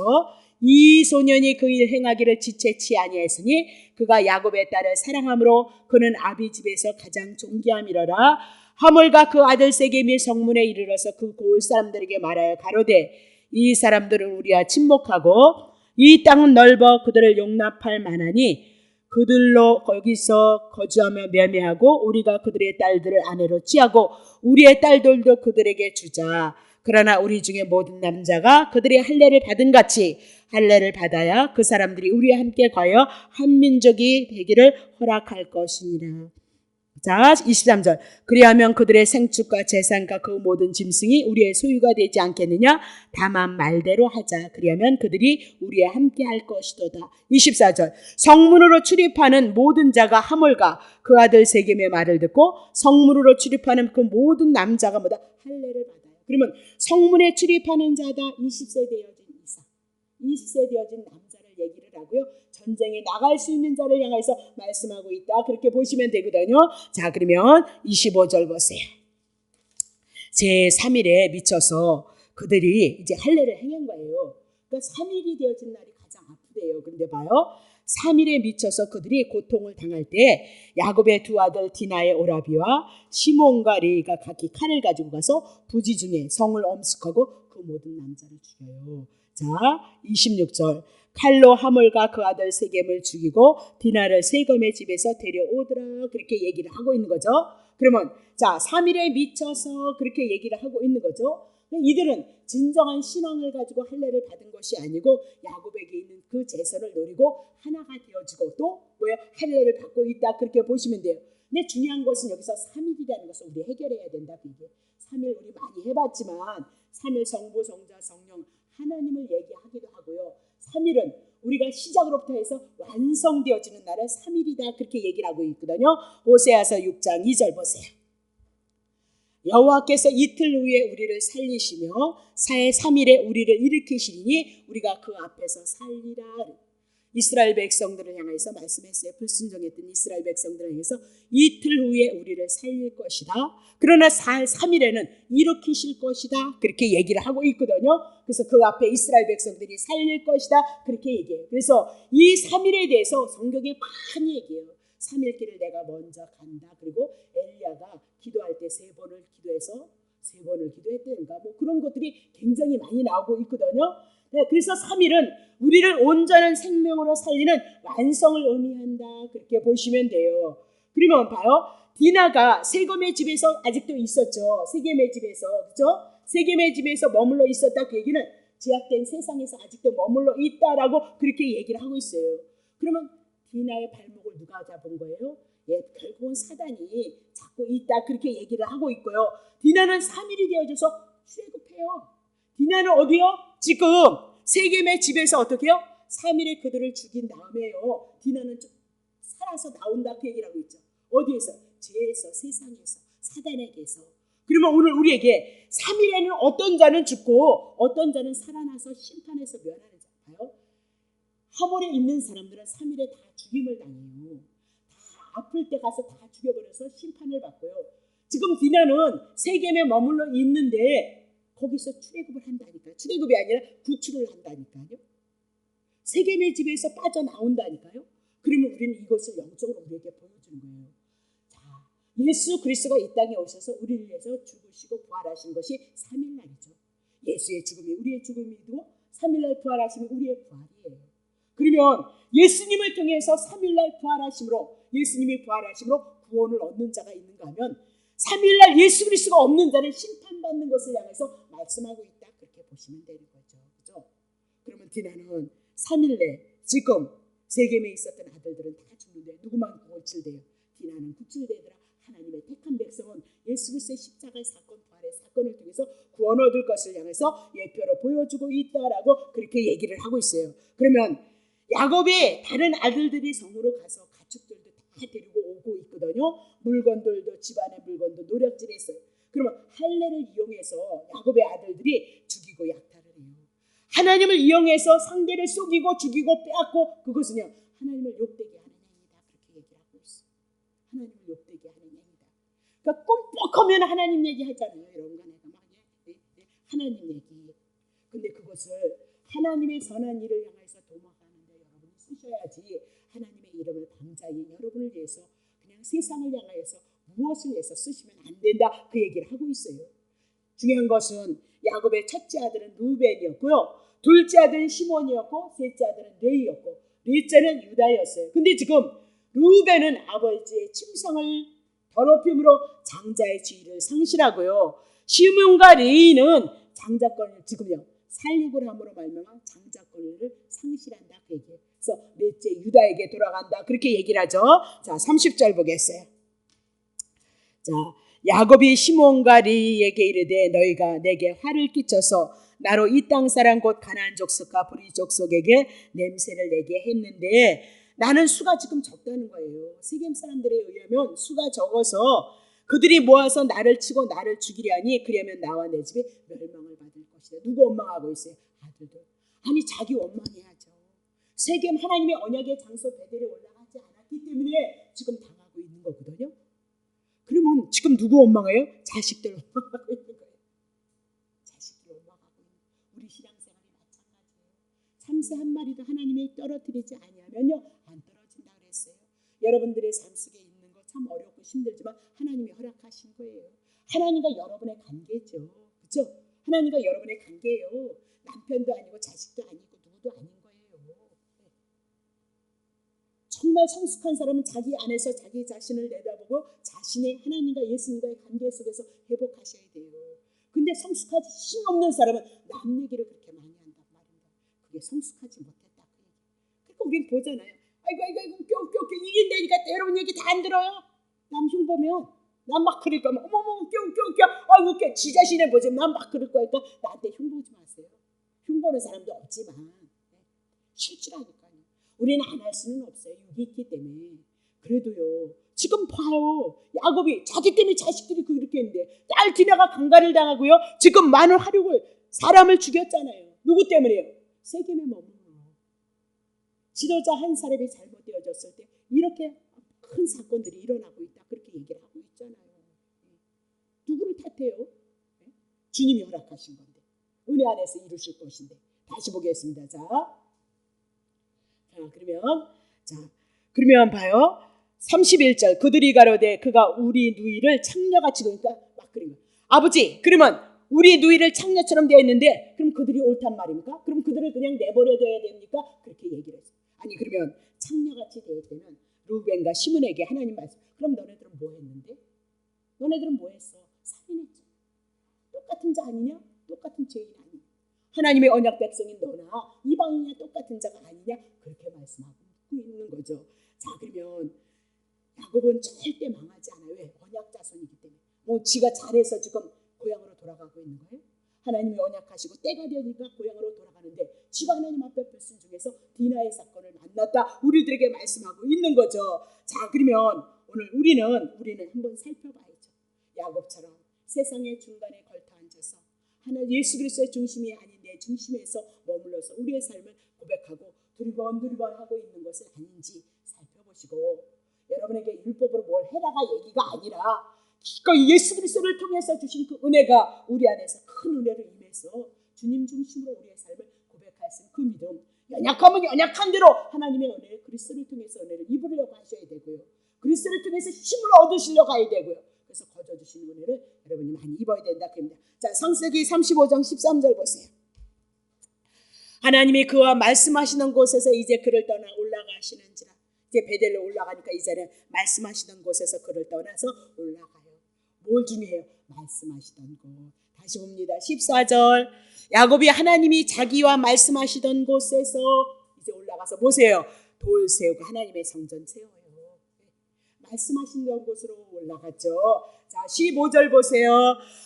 이 소년이 그 일 행하기를 지체치 아니하였으니 그가 야곱의 딸을 사랑함으로 그는 아비 집에서 가장 존귀함이로라. 하몰과 그 아들 세겜이 성문에 이르러서 그 고을 사람들에게 말하여 가로되 이 사람들은 우리와 친목하고 이 땅은 넓어 그들을 용납할 만하니 그들로 거기서 거주하며 매매하고 우리가 그들의 딸들을 아내로 취하고 우리의 딸들도 그들에게 주자. 그러나 우리 중에 모든 남자가 그들의 할례를 받은 같이 할례를 받아야 그 사람들이 우리와 함께 가여 한 민족이 되기를 허락할 것이니라. 자, 23절. 그리하면 그들의 생축과 재산과 그 모든 짐승이 우리의 소유가 되지 않겠느냐? 다만 말대로 하자. 그리하면 그들이 우리와 함께 할 것이도다. 24절. 성문으로 출입하는 모든 자가 하몰과 그 아들 세겜의 말을 듣고 성문으로 출입하는 그 모든 남자가 뭐다? 할례를 받아요. 그러면 성문에 출입하는 자다 20세 되어진 이상, 20세 되어진 남자를 얘기를 하고요. 전쟁에 나갈 수 있는 자를 향해서 말씀하고 있다. 그렇게 보시면 되거든요. 자, 그러면 25절 보세요. 제3일에 미쳐서 그들이 이제 할례를 행한 거예요. 그러니까 3일이 되어진 날이 가장 아프대요. 그런데 봐요. 3일에 미쳐서 그들이 고통을 당할 때 야곱의 두 아들 디나의 오라비와 시몬과 레이가 각기 칼을 가지고 가서 부지 중에 성을 엄숙하고 그 모든 남자를 죽여요. 자, 26절. 칼로 하몰과 그 아들 세겜을 죽이고 디나를 세겜의 집에서 데려오더라. 그렇게 얘기를 하고 있는 거죠. 그러면 자, 3일에 미쳐서 그렇게 얘기를 하고 있는 거죠. 이들은 진정한 신앙을 가지고 할례를 받은 것이 아니고 야곱에게 있는 그 제선을 노리고 하나가 되어지고 또 뭐예요? 할례를 받고 있다. 그렇게 보시면 돼요. 근데 중요한 것은 여기서 3일이라는 것을 우리 해결해야 된다. 이게 3일 우리 많이 해봤지만 3일 성부, 성자, 성령 하나님을 얘기하기도 하고요. 3일은 우리가 시작으로부터 해서 완성되어지는 날은 3일이다. 그렇게 얘기를 하고 있거든요. 호세아서 6장 2절 보세요. 여호와께서 이틀 후에 우리를 살리시며 사해 3일에 우리를 일으키시리니 우리가 그 앞에서 살리라. 이스라엘 백성들을 향해서 말씀했어요. 불순종했던 이스라엘 백성들을 향해서 이틀 후에 우리를 살릴 것이다. 그러나 3일에는 일으키실 것이다. 그렇게 얘기를 하고 있거든요. 그래서 그 앞에 이스라엘 백성들이 살릴 것이다. 그렇게 얘기해요. 그래서 이 3일에 대해서 성경에 많이 얘기해요. 3일 길을 내가 먼저 간다. 그리고 엘리야가 기도할 때 3번을 기도해서 3번을 기도했다든가 뭐 그런 것들이 굉장히 많이 나오고 있거든요. 네, 그래서 3일은 우리를 온전한 생명으로 살리는 완성을 의미한다. 그렇게 보시면 돼요. 그러면 봐요. 디나가 세겜의 집에서 아직도 있었죠. 세겜의 집에서, 그죠? 세겜의 집에서 머물러 있었다. 그 얘기는 제약된 세상에서 아직도 머물러 있다라고 그렇게 얘기를 하고 있어요. 그러면 디나의 발목을 누가 잡은 거예요? 예, 결국은 사단이 잡고 있다. 그렇게 얘기를 하고 있고요. 디나는 3일이 되어져서 출애굽해요. 디나는 어디요? 지금 세겜의 집에서 어떻게 해요? 3일에 그들을 죽인 다음에요. 디나는 좀 살아서 나온다. 그 얘기를 하고 있죠. 어디에서? 죄에서, 세상에서, 사단에게서. 그러면 오늘 우리에게 3일에는 어떤 자는 죽고 어떤 자는 살아나서 심판에서 면하는 자인가요? 하볼에 있는 사람들은 3일에 다 죽임을 당해요. 다 아플 때 가서 다 죽여버려서 심판을 받고요. 지금 디나는 세겜에 머물러 있는데 거기서 출애굽을 한다니까요. 출애굽이 아니라 구출을 한다니까요. 세겜의 집에서 빠져나온다니까요. 그러면 우리는 이것을 영적으로 우리에게 보여주는 거예요. 자, 예수 그리스도가 이 땅에 오셔서 우리를 위해서 죽으시고 부활하신 것이 3일날이죠. 예수의 죽음이 우리의 죽음이고 3일날 부활하심이 우리의 부활이에요. 그러면 예수님을 통해서 3일날 부활하심으로 예수님이 부활하심으로 구원을 얻는 자가 있는가 하면 3일날 예수 그리스도가 없는 자는 심판받는 것을 향해서 말씀하고 있다. 그렇게 보시면 되는 거죠. 그죠? 그러면 디나는 3일 내 지금 세겜에 있었던 아들들은 다 죽는데 누구만 구출돼요? 디나는 구출되더라. 하나님의 택한 백성은 예수 그리스도의 십자가의 사건, 부활의 사건을 통해서 구원 얻을 것을 향해서 예표로 보여주고 있다라고 그렇게 얘기를 하고 있어요. 그러면 야곱의 다른 아들들이 성으로 가서 가축들도 다 데리고 오고 있거든요. 물건들도 집안의 물건도 노력질했어요. 그러면 할례를 이용해서 야곱의 아들들이 죽이고 약탈을 해요. 하나님을 이용해서 상대를 속이고 죽이고 빼앗고 그것은요 하나님을 욕되게 하는 행위다. 그렇게 얘기하고 있어요. 하나님을 욕되게 하는 행위다. 그러니까 꼼뻑하면 하나님 얘기 하잖아요. 여러분과 내가 막 하나님 얘기. 근데 그것을 하나님의 선한 일을 향해서 도모하는데 여러분이 쓰셔야지 하나님의 이름을 방자히 여러분을 위해서 그냥 세상을 향하여서 무엇을 위해서 쓰시면 안 된다. 그 얘기를 하고 있어요. 중요한 것은 야곱의 첫째 아들은 루벤이었고요. 둘째 아들은 시몬이었고 셋째 아들은 레위였고 넷째는 유다였어요. 근데 지금 루벤은 아버지의 침성을 더럽힘으로 장자의 지위를 상실하고요. 시몬과 레위는 장자권을 지금요 살육을 함으로 말미암아 장자권을 상실한다. 그 얘기예요. 그래서 넷째 유다에게 돌아간다. 그렇게 얘기를 하죠. 자, 30절 보겠어요. 자, 야곱이 시몬과 레위에게 이르되 너희가 내게 화를 끼쳐서 나로 이 땅 사람 곧 가나안 족속과 브리 족속에게 냄새를 내게 했는데 나는 수가 지금 적다는 거예요. 세겜 사람들에 의하면 수가 적어서 그들이 모아서 나를 치고 나를 죽이려 하니 그러면 나와 내 집이 멸망을 받을 것이다. 누구 원망하고 있어요? 아들들. 아니 자기 원망해야죠. 세겜 하나님의 언약의 장소 베델에 올라가지 않았기 때문에 지금 당하고 있는 거거든요. 그러면 지금 누구 원망해요? 자식들 원망하고 있는 거예요. 자식들 원망하고 있는 거예요. 우리 신앙생활이 마찬가지예요. 참새 한 마리도 하나님이 떨어뜨리지 아니하면요 안 떨어진다 그랬어요. 여러분들의 삶 속에 있는 거 참 어렵고 힘들지만 하나님이 허락하신 거예요. 하나님과 여러분의 관계죠. 그렇죠? 하나님과 여러분의 관계예요. 남편도 아니고 자식도 아니고 누구도 아닌 거예요. 정말 성숙한 사람은 자기 안에서 자기 자신을 내다보고 자신의 하나님과 예수님과의 관계 속에서 회복하셔야 돼요. 근데 성숙하지 힘 없는 사람은 남 얘기를 그렇게 많이 한단 말입니다. 그게 성숙하지 못했다. 그러니까 우린 보잖아요. 아이고 웃겨 이긴다니까 여러분 얘기 다 안 들어요. 남 흉보면 난 막 그럴 거면 어머머 웃겨 아이고 웃겨 지 자신을 보지 난 막 그럴 거니까 나한테 흉보지 마세요. 흉보는 사람도 없지만 실질하니까요. 우리는 안 할 수는 없어요. 육이 있기 때문에. 그래도요. 지금 봐요. 야곱이 자기 때문에 자식들이 그렇게 했는데 딸 디나가 강간을 당하고요. 지금 많은 화력을 사람을 죽였잖아요. 누구 때문에요? 세겜에 머물러. 지도자 한 사람이 잘못되어졌을 때 이렇게 큰 사건들이 일어나고 있다. 그렇게 얘기를 하고 있잖아요. 누구를 탓해요? 주님이 허락하신 건데, 은혜 안에서 이루실 것인데. 다시 보겠습니다. 그러면 봐요. 31절 그들이 가로되 그가 우리 누이를 창녀같이, 그러니까 막 그린 거예요. 아버지, 그러면 우리 누이를 창녀처럼 되어 있는데 그럼 그들이 옳단 말입니까? 그럼 그들을 그냥 내버려둬야 됩니까? 그렇게 얘기를 했어요. 아니, 그러면 창녀같이 되어 있다면 루벤과 시몬에게 하나님 말씀, 그럼 너네들은 뭐 했는데? 너네들은 뭐 했어? 살인했죠. 똑같은 자 아니냐? 똑같은 죄인 아니냐? 하나님의 언약 백성인 너나 이방인이냐 똑같은 자가 아니냐? 그렇게 말씀하고 있는 거죠. 자, 그러면 야곱은 절대 망하지 않아요. 왜? 언약 자손이기 때문에. 뭐 지가 잘해서 지금 고향으로 돌아가고 있는 거예요? 하나님이 언약하시고 때가 되니까 고향으로 돌아가는데 지가 하나님 앞에 person 중에서 디나의 사건을 만났다. 우리들에게 말씀하고 있는 거죠. 자, 그러면 오늘 우리는 한번 살펴봐야죠. 야곱처럼 세상의 중간에 걸터 앉아서 하나님 예수 그리스도의 중심이 아닌 내 중심에서 머물러서 우리의 삶을 고백하고 두리번 하고 있는 것은 아닌지 살펴보시고, 여러분에게 율법으로 뭘 해라가 얘기가 아니라 그 예수 그리스도를 통해서 주신 그 은혜가 우리 안에서 큰 은혜로 임해서 주님 중심으로 우리의 삶을 고백할 수 있는 그 믿음, 연약하면 연약한 대로 하나님의 은혜를 그리스도를 통해서 은혜를 입으려고 하셔야 되고요, 그리스도를 통해서 힘을 얻으시려고 해야 되고요. 그래서 거저주시는 은혜를 여러분이 많이 입어야 된다 그럽니다. 자, 창세기 35장 13절 보세요. 하나님이 그와 말씀하시는 곳에서 이제 그를 떠나 올라가시는지라. 이제 베델로 올라가니까 이제는 말씀하시던 곳에서 그를 떠나서 올라가요. 뭘 중요해요? 말씀하시던 곳. 다시 봅니다. 14절. 야곱이 하나님이 자기와 말씀하시던 곳에서 이제 올라가서 보세요. 돌 세우고 하나님의 성전 세워요. 말씀하신 곳으로 올라갔죠. 자, 15절 보세요.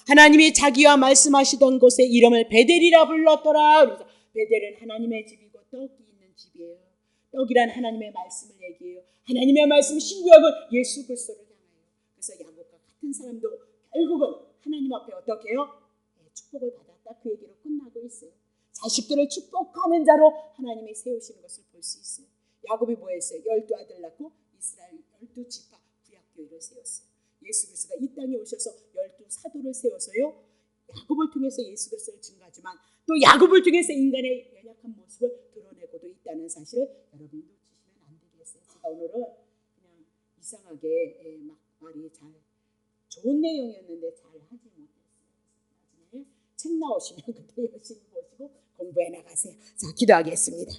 하나님이 자기와 말씀하시던 곳에 이름을 베델이라 불렀더라. 그래서 베델은 하나님의 집이고 떡이 있는 집이에요. 떡이란 하나님의 말씀을 얘기해요. 하나님의 말씀 신구약은 예수 그리스도를 향해요. 그래서 야곱과 같은 사람도 결국은 하나님 앞에 어떻게 해요? 축복을 받았다. 그 얘기로 끝나고 있어요. 자식들을 축복하는 자로 하나님이 세우시는 것을 볼 수 있어요. 야곱이 뭐 했어요? 12아들 낳고 이스라엘 12지파 구약교회를 세웠어요. 예수 그리스도가 이 땅에 오셔서 12사도를 세워서요, 야곱을 통해서 예수 그리스도를 증거하지만 또 야곱을 통해서 인간의 연약한 모습을 드러내고도 있다는 사실을 여러분이 놓치시면 안 되겠어요. 제가 오늘은 그냥 이상하게 막 말이 잘 좋은 내용이었는데 잘 하지 못했어요. 나중에 책 나오시면 그때 열심히 보시고 공부해 나가세요. 자, 기도하겠습니다.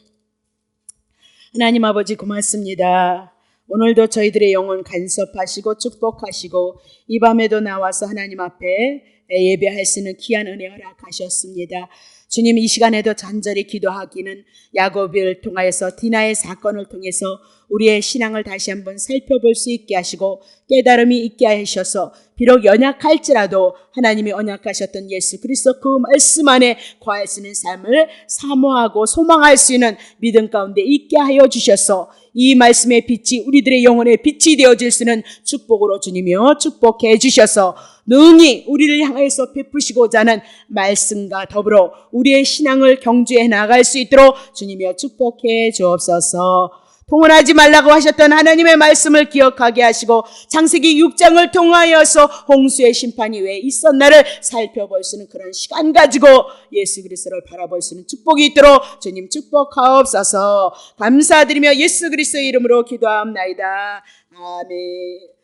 하나님 아버지 고맙습니다. 오늘도 저희들의 영혼 간섭하시고 축복하시고 이 밤에도 나와서 하나님 앞에 예배할 수 있는 귀한 은혜 허락하셨습니다. 주님, 이 시간에도 간절히 기도하기는 야곱을 통하여서 디나의 사건을 통해서 우리의 신앙을 다시 한번 살펴볼 수 있게 하시고 깨달음이 있게 하셔서 비록 연약할지라도 하나님이 언약하셨던 예수 그리스도 그 말씀 안에 거할 수 있는 삶을 사모하고 소망할 수 있는 믿음 가운데 있게 하여 주셔서 이 말씀의 빛이 우리들의 영혼의 빛이 되어질 수 있는 축복으로 주님이여 축복해 주셔서 능히 우리를 향해서 베푸시고자 하는 말씀과 더불어 우리의 신앙을 경주해 나갈 수 있도록 주님이여 축복해 주옵소서. 통혼하지 말라고 하셨던 하나님의 말씀을 기억하게 하시고 창세기 6장을 통하여서 홍수의 심판이 왜 있었나를 살펴볼 수 있는 그런 시간 가지고 예수 그리스도를 바라볼 수 있는 축복이 있도록 주님 축복하옵소서. 감사드리며 예수 그리스도의 이름으로 기도합나이다. 아멘.